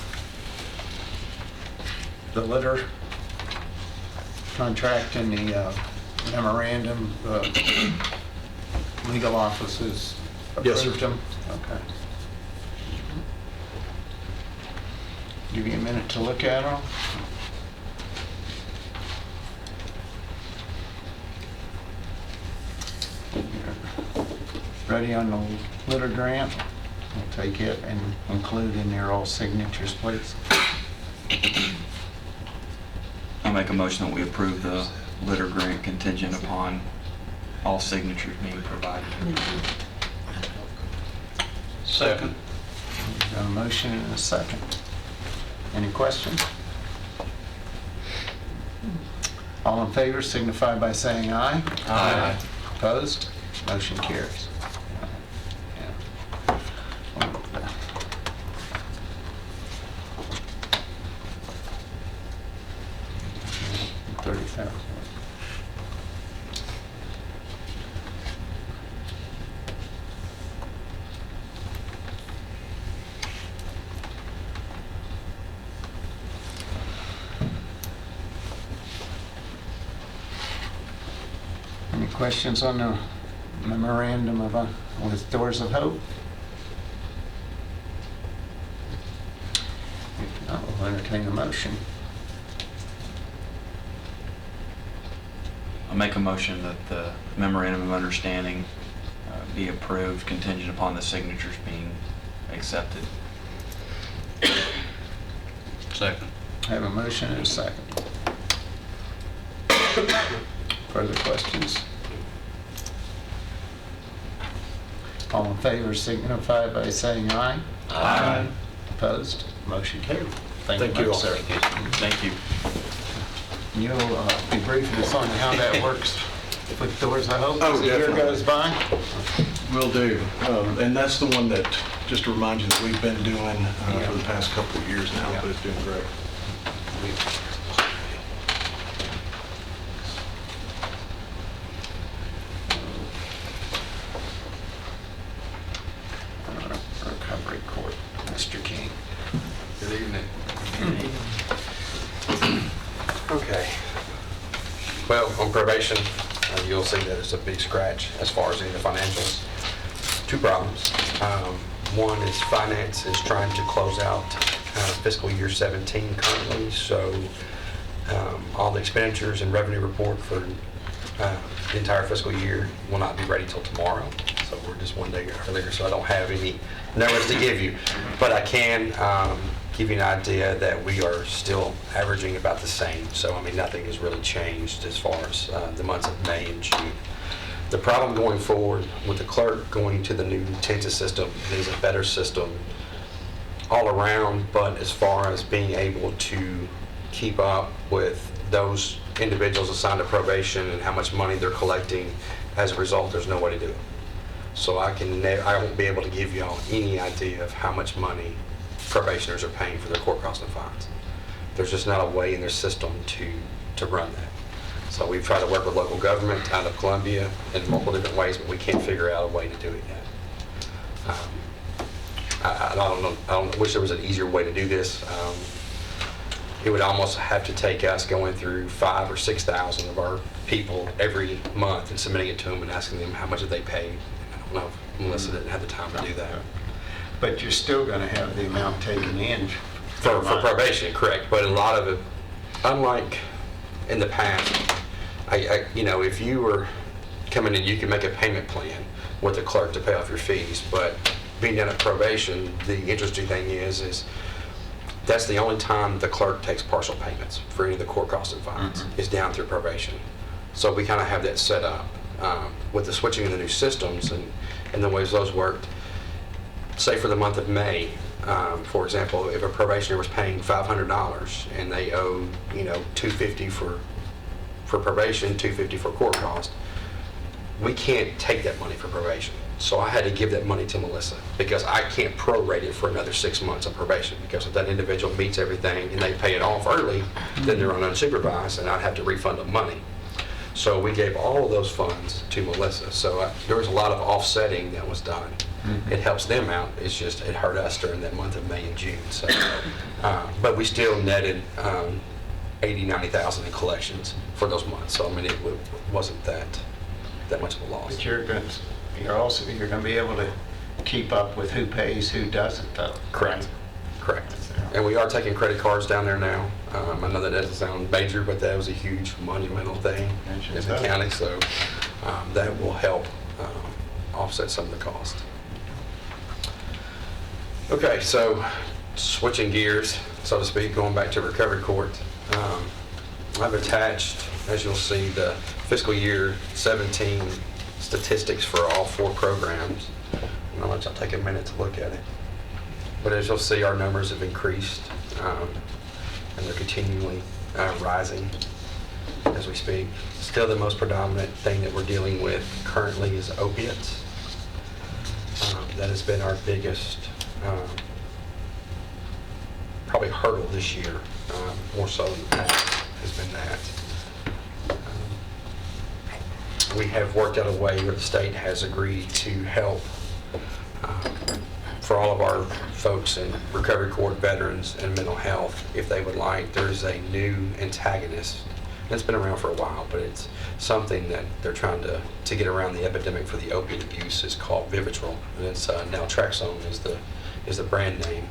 litter contract and the memorandum, legal offices Yes, sir. approved them? Okay. Give you a minute to look at them. Ready on the litter grant? We'll take it and include in there all signatures, please. I'll make a motion that we approve the litter grant contingent upon all signatures being provided. Second. Got a motion and a second. Any questions? All in favor signify by saying aye. Aye. Opposed? Motion carries. Yeah. 30,000. Any questions on the memorandum of, with Doors of Hope? If not, we'll entertain a motion. I'll make a motion that the memorandum of understanding be approved contingent upon the signatures being accepted. Second. I have a motion and a second. Further questions? All in favor signify by saying aye. Aye. Opposed? Motion carried. Thank you all. sir. Thank you. You'll be briefing us on how that works with Doors of Hope Oh, as the year definitely. goes by? Will do. And that's the one that, just to remind you, that we've been doing for the past couple of years now, but it's doing great. Recovery Court, Mr. King. Good evening. Okay. Well, on probation, you'll see that it's a big scratch as far as in the financials. Two problems. One is finance is trying to close out fiscal year 17 currently, so all the expenditures and revenue report for the entire fiscal year will not be ready till tomorrow. So we're just one day earlier, so I don't have any numbers to give you. But I can give you an idea that we are still averaging about the same. So, I mean, nothing has really changed as far as the months of May and June. The problem going forward with the clerk going to the new Tensa system is a better system all around, but as far as being able to keep up with those individuals assigned to probation and how much money they're collecting, as a result, there's no way to do it. So I won't be able to give y'all any idea of how much money probationers are paying for their court costs and fines. There's just not a way in their system to run that. So we've tried to work with local government out of Columbia in multiple different ways, but we can't figure out a way to do it yet. I don't know. I wish there was an easier way to do this. It would almost have to take us going through 5,000 or 6,000 of our people every month and submitting it to them and asking them how much have they paid. I don't know if Melissa didn't have the time to do that. But you're still going to have the amount taken in. For probation, correct. But a lot of it, unlike in the past, if you were come in and you can make a payment plan with the clerk to pay off your fees. But being down at probation, the interesting thing is that's the only time the clerk takes partial payments for any of the court costs and fines, is down through probation. So we kind of have that set up. With the switching of the new systems and the ways those worked, say for the month of May, for example, if a probationer was paying $500 and they owe, $250 for probation, $250 for court cost, we can't take that money for probation. So I had to give that money to Melissa because I can't prorate it for another 6 months of probation, because if that individual meets everything and they pay it off early, then they're on unsupervised and I'd have to refund them money. So we gave all of those funds to Melissa. So there was a lot of offsetting that was done. It helps them out. It's just, it hurt us during that month of May and June. So, but we still netted $80,000-$90,000 in collections for those months. So I mean, it wasn't that much of a loss. But you're going to be able to keep up with who pays, who doesn't, though. Correct. Correct. And we are taking credit cards down there now. I know that doesn't sound major, but that was a huge monumental thing in the county. So that will help offset some of the cost. Okay, so switching gears, so to speak, going back to recovery court. I've attached, as you'll see, the fiscal year 17 statistics for all 4 programs. And I'll let y'all take a minute to look at it. But as you'll see, our numbers have increased, and they're continually rising as we speak. Still, the most predominant thing that we're dealing with currently is opiates. That has been our biggest, probably hurdle this year, more so than the past, has been that. We have worked out a way where the state has agreed to help for all of our folks in recovery court, veterans, and mental health, if they would like. There's a new antagonist. It's been around for a while, but it's something that they're trying to get around the epidemic for the opiate abuse. Is called Vivitrol, and it's naltrexone is the brand name.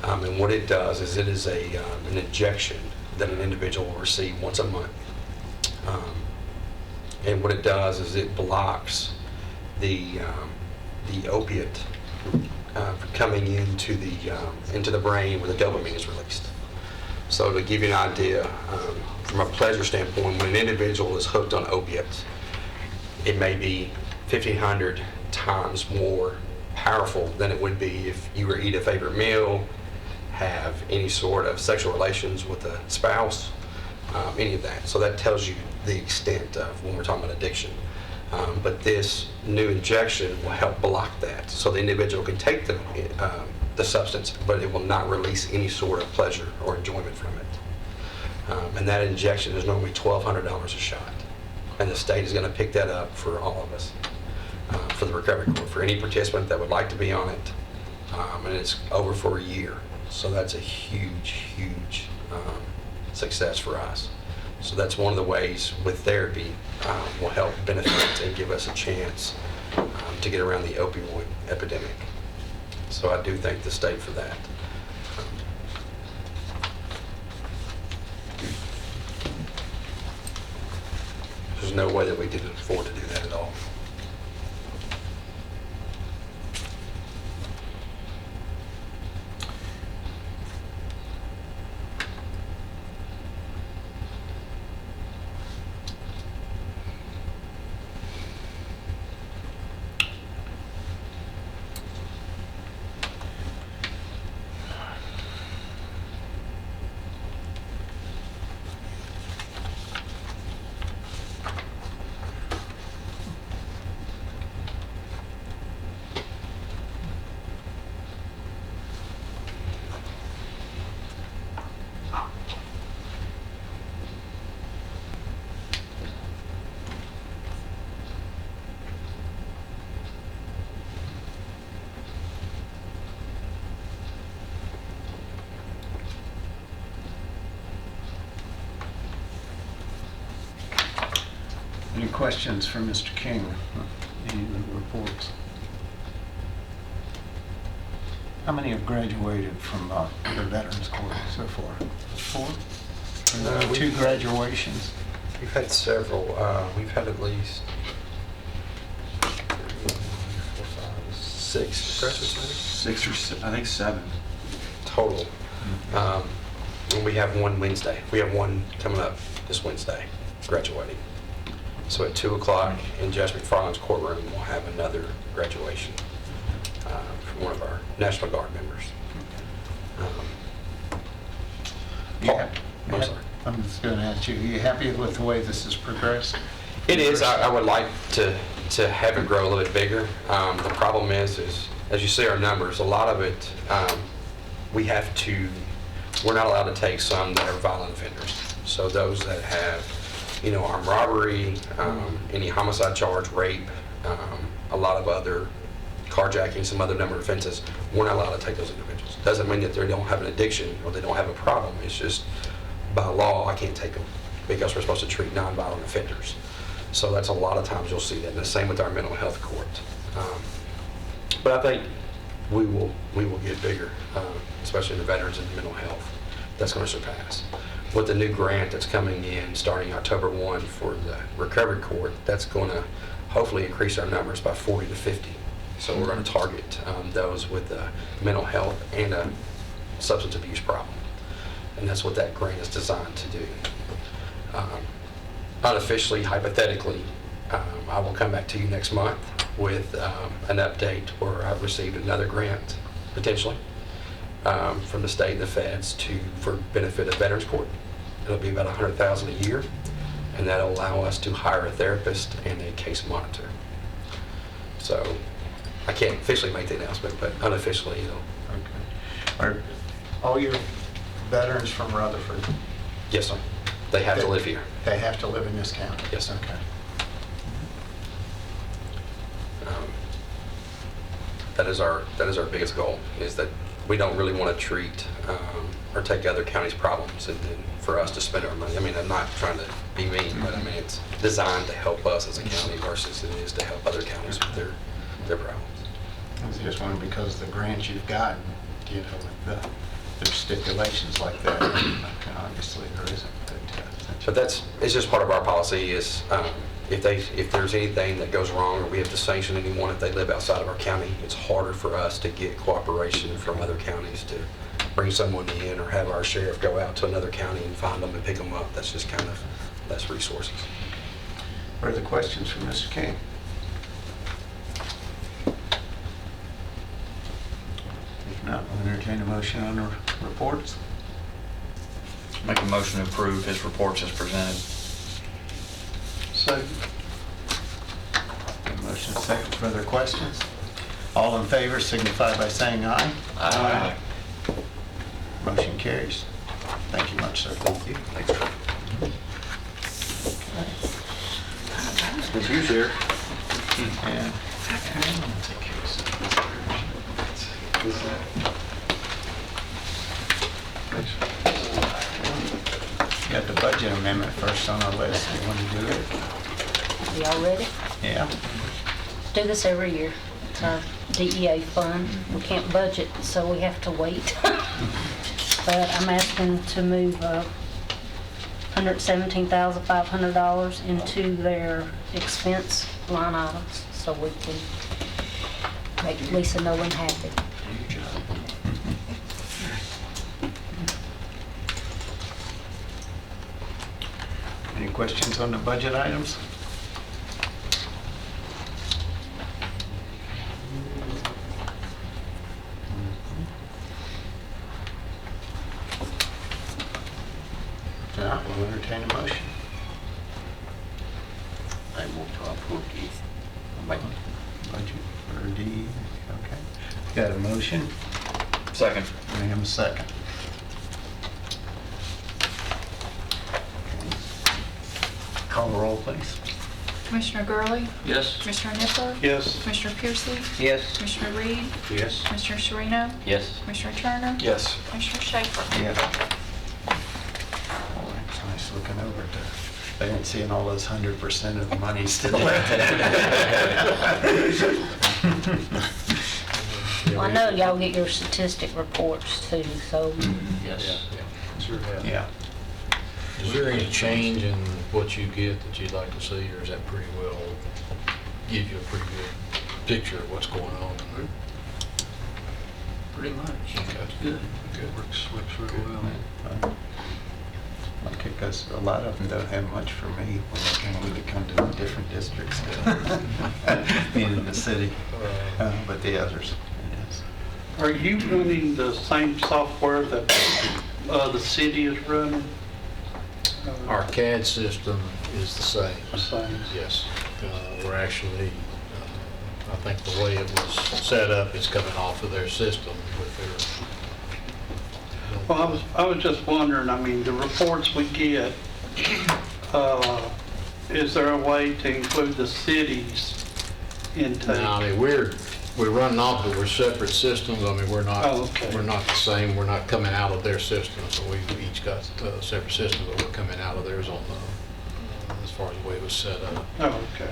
And what it does is it is an injection that an individual will receive once a month. And what it does is it blocks the opiate coming into the brain where the dopamine is released. So to give you an idea, from a pleasure standpoint, when an individual is hooked on opiates, it may be 1,500 times more powerful than it would be if you were to eat a favorite meal, have any sort of sexual relations with a spouse, any of that. So that tells you the extent of when we're talking about addiction. But this new injection will help block that, so the individual can take the substance, but it will not release any sort of pleasure or enjoyment from it. And that injection is normally $1,200 a shot, and the state is going to pick that up for all of us, for the recovery court, for any participant that would like to be on it, and it's over for a year. So that's a huge success for us. So that's one of the ways with therapy will help benefit and give us a chance to get around the opioid epidemic. So I do thank the state for that. There's no way that we didn't afford to do that at all. Any questions for Mr. King? Any reports? How many have graduated from the Veterans Court so far? 4? 2 graduations? We've had several. We've had at least 6 graduates maybe? 6 or 7, I think 7. Total. And we have one Wednesday. We have one coming up this Wednesday, graduating. So at 2 o'clock in Judge McFarland's courtroom, we'll have another graduation from one of our National Guard members. Paul, I'm sorry. I'm just going to ask you, are you happy with the way this has progressed? It is. I would like to have it grow a little bit bigger. The problem is as you see our numbers, a lot of it, we're not allowed to take some that are violent offenders. So those that have, armed robbery, any homicide charge, rape, a lot of other carjacking, some other number of offenses, we're not allowed to take those individuals. Doesn't mean that they don't have an addiction or they don't have a problem. It's just by law, I can't take them because we're supposed to treat nonviolent offenders. So that's a lot of times you'll see that. And the same with our mental health court. But I think we will get bigger, especially in the veterans and the mental health. That's going to surpass. With the new grant that's coming in starting October 1 for the recovery court, that's going to hopefully increase our numbers by 40 to 50. So we're going to target those with mental health and a substance abuse problem. And that's what that grant is designed to do. Unofficially, hypothetically, I will come back to you next month with an update where I've received another grant, potentially, from the state and the feds for benefit of Veterans Court. It'll be about $100,000 a year, and that'll allow us to hire a therapist and a case monitor. So I can't officially make the announcement, but unofficially, Okay. Are all your veterans from Rutherford? Yes, sir. They have to live here. They have to live in this county? Yes, sir. Okay. That is our biggest goal, is that we don't really want to treat or take other counties' problems and then for us to spend our money. I mean, I'm not trying to be mean, but I mean, it's designed to help us as a county versus it is to help other counties with their problems. I was just wondering because of the grants you've gotten, with there's stipulations like that. Obviously, there isn't. But it's just part of our policy is if there's anything that goes wrong or we have to sanction anyone if they live outside of our county, it's harder for us to get cooperation from other counties to bring someone in or have our sheriff go out to another county and find them and pick them up. That's just kind of less resources. Further questions for Mr. King? If not, we'll entertain a motion on the reports. Make a motion to approve his reports as presented. Second. Motion second. Further questions? All in favor signify by saying aye. Aye. Motion carries. Thank you much, sir. Thank you. Thanks, sir. Thank you, sir. And got the budget amendment first on our list. You want to do it? Y'all ready? Yeah. Do this every year. It's our DEA fund. We can't budget, so we have to wait. But I'm asking to move $117,500 into their expense line items so we can make Lisa Nolan happy. Any questions on the budget items? If not, we'll entertain a motion. I move to approve this. Budget for D, okay. Got a motion? Second. We have a second. Call the roll, please. Commissioner Gurley? Yes? Commissioner Nippler? Yes. Commissioner Piercy? Yes. Commissioner Reed? Yes. Commissioner Sereno? Yes. Commissioner Turner? Yes. Commissioner Schaefer? Yeah. Boy, it's nice looking over at they didn't seeing all those 100% of the money still left. Well, I know y'all get your statistic reports too, so Yes. Sure have. Yeah. Is there any change in what you get that you'd like to see, or is that pretty well, give you a pretty good picture of what's going on. Pretty much. Okay. Good. Good. Works really well. Okay, because a lot of them don't have much for me when they come to the different districts, being in the city, but the others, yes. Are you running the same software that the city is running? Our CAD system is the same. Same. Yes. We're actually, I think the way it was set up is coming off of their system with their. Well, I was just wondering, I mean, the reports we get, is there a way to include the cities intake? No, I mean, we're running off, but we're separate systems. I mean, we're not, we're not the same. We're not coming out of their system. So we each got separate systems, but we're coming out of theirs on the, as far as the way it was set up. Oh, okay.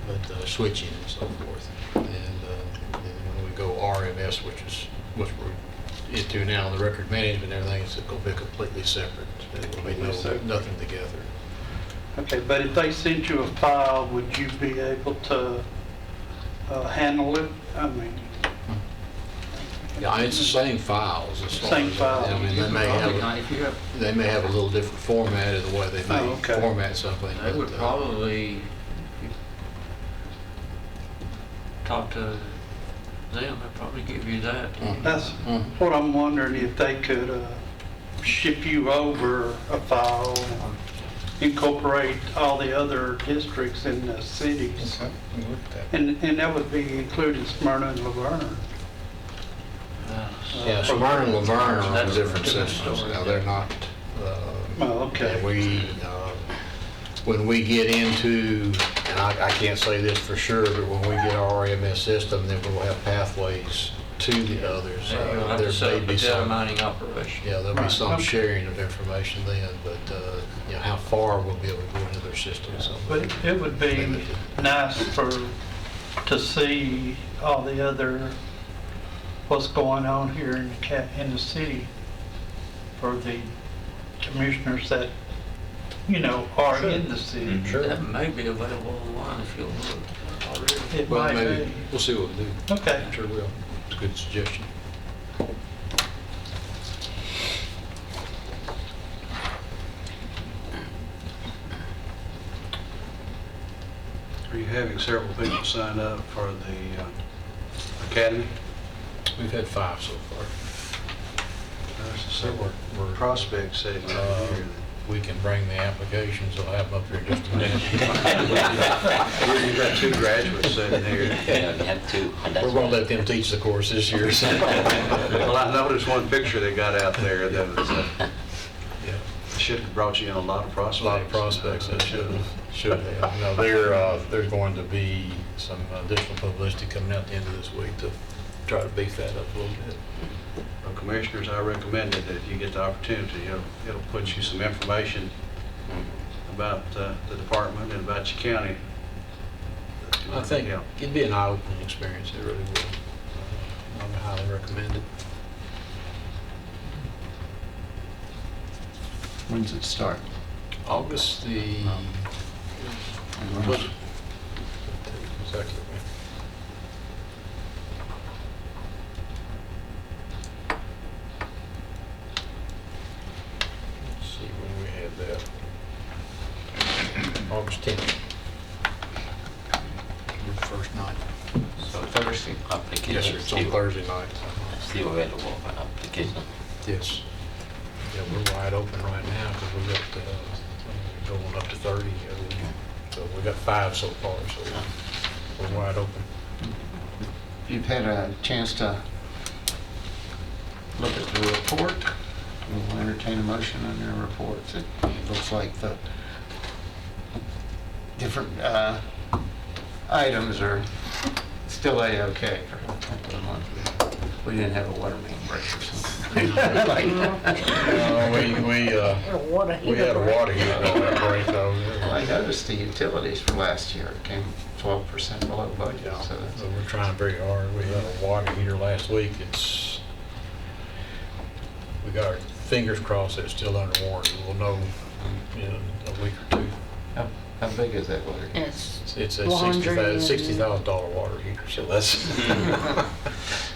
But switching and so forth. And when we go RMS, which is what we're into now, the record management and everything, it's going to be completely separate. It will be nothing together. Okay, but if they sent you a file, would you be able to handle it? I mean, Yeah, it's the same files. As far Same as- files. I mean, they may have a little different format of the way they may format something. They would but, probably, if you talk to them, they'd probably give you that. that's what I'm wondering, if they could ship you over a file and incorporate all the other districts in the cities. And that would be including Smyrna and Laverne. Yeah, Smyrna and Laverne are on different systems. Now, they're not. Okay. And when we get into, and I can't say this for sure, but when we get our RMS system, then we'll have pathways to the others. You'll have to set up a data mining operation. Yeah, there'll be some sharing of information then, but you know, how far we'll be able to go into their systems. But it would be nice to see all the other, what's going on here in the city for the commissioners that, you know, are in the city. That may be available online if you'll look already. It Well, might maybe, be. we'll see what we do. Okay. I'm sure we'll. It's a good suggestion. Are you having several people sign up for the academy? We've had 5 so far. There's several prospects sitting Uh, out here. We can bring the applications, I'll have them up here in just a minute. You've got 2 graduates sitting here. Yeah, we have 2. We're going to let them teach the course this year. So. Well, I noticed one picture they got out there that was, should have brought you in a lot of prospects. A lot of prospects that should have. No, there's going to be some additional publicity coming out at the end of this week to try to beef that up a little bit. Well, Commissioners, I recommend that if you get the opportunity, it'll put you some information about the department and about your county. I think it'd be an eye-opening experience, it really would. I would highly recommend it. When's it start? August the... Exactly. Let's see when we had that. August 10th. Your first night. So Thursday application. Yes, sir, it's on Thursday night. Still available for application. Yes. Yeah, we're wide open right now because we've got going up to 30. So we've got 5 so far, so we're wide open. You've had a chance to look at the report. We'll entertain a motion on your reports. It looks like the different items are still A-okay for a couple of months. We didn't have a water main break or something. We had a water heater break though. I noticed the utilities for last year came 12% below budget. So we're trying very hard. We had a water heater last week. We got our fingers crossed that it's still under warranty. We'll know in a week or 2. How How big is that water? It's a Laundry and- $60,000 water heater, so that's,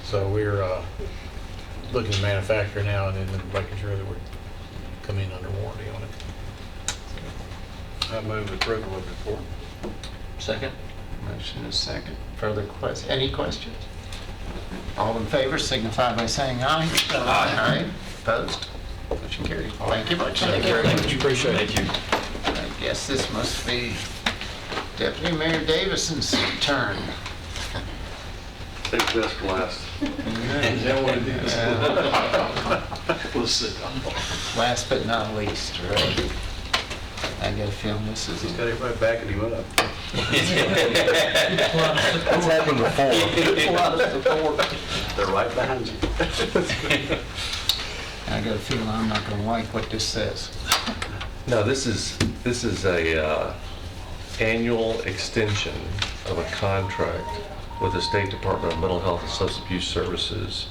so we're looking to manufacture now and then making sure that we come in under warranty on it. I move approval of the report. Second? Motion is second. Further questions? Any questions? All in favor signify by saying aye. Aye. Opposed? Motion carried. Thank you much. Thank you very much. Appreciate it. I guess this must be Deputy Mayor Davison's turn. Take this for last. Is that what it is? We'll sit down. Last but not least, right? I got a feeling this is. He's got everybody backing him up. That's happened before. They're right behind you. I got a feeling I'm not gonna like what this says. No, this is a annual extension of a contract with the State Department of Mental Health and Substance Abuse Services,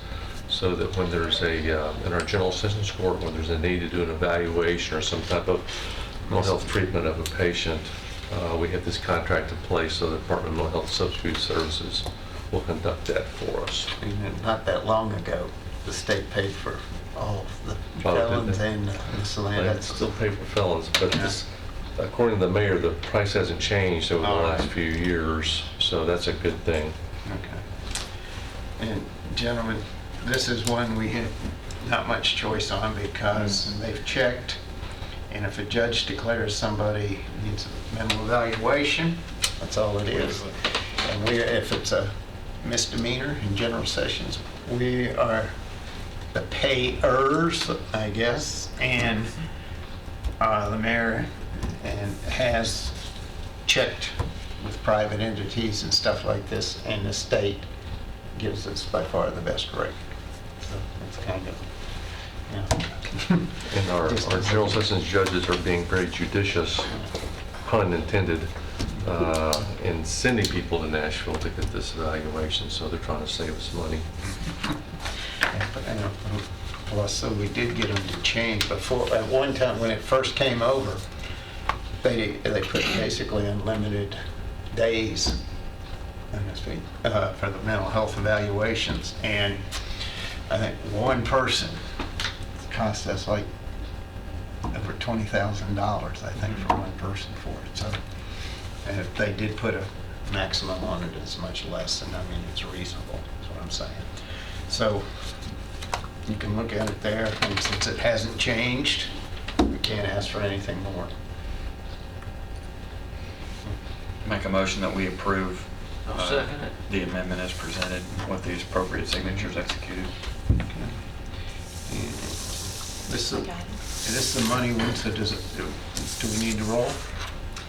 so that when there's in our general assistance court, when there's a need to do an evaluation or some type of mental health treatment of a patient, we have this contract in place, so the Department of Mental Health and Substance Abuse Services will conduct that for us. And not that long ago, the state paid for all of the Oh, did felons they? and They miscellaneous. still pay for felons, but this, according to the mayor, the price hasn't changed over the All last right. few years, so that's a good thing. Okay. And gentlemen, this is one we had not much choice on because they've checked, and if a judge declares somebody needs a mental evaluation, that's all it is. And if it's a misdemeanor in general sessions, we are the payers, I guess, and the mayor has checked with private entities and stuff like this, and the state gives us by far the best rate. So it's kind of, And our general assistance judges are being very judicious, pun intended, in sending people to Nashville to get this evaluation, so they're trying to save us money. Plus, so we did get them to change before. At one time, when it first came over, they put basically unlimited days for the mental health evaluations, and I think one person cost us like over $20,000, I think, for one person for it. So, and if they did put a maximum on it, it's much less, and I mean, it's reasonable, is what I'm saying. So you can look at it there, and since it hasn't changed, we can't ask for anything more. Make a motion that we approve I'll second it. the amendment as presented with the appropriate signatures executed. This is the money one, so do we need to roll?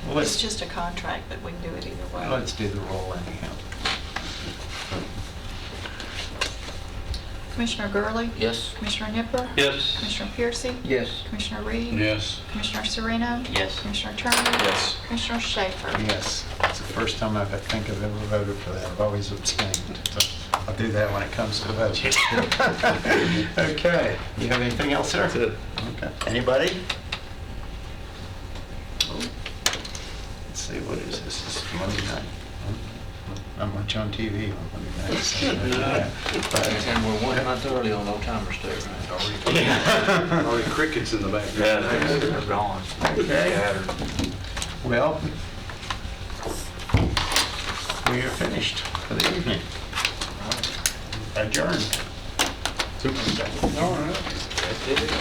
Well, It's just a contract, but we can do it either way. Let's do the roll anyhow. Commissioner Gurley? Yes. Commissioner Nipper? Yes. Commissioner Piercy? Yes. Commissioner Reed? Yes. Commissioner Sereno? Yes. Commissioner Turner? Yes. Commissioner Schaefer? Yes, it's the first time I think I've ever voted for that. I've always abstained, so I'll do that when it comes to the budget. Okay, you have anything else, sir? That's it. Okay, anybody? Let's see, what is this? This is Monday night. Not much on TV on Monday night. So, And we're 1 month early on Old Timer Day, right? Already crickets in the background. They're gone. Okay. Well, we are finished for the evening. Adjourned. Super. All right. That did it.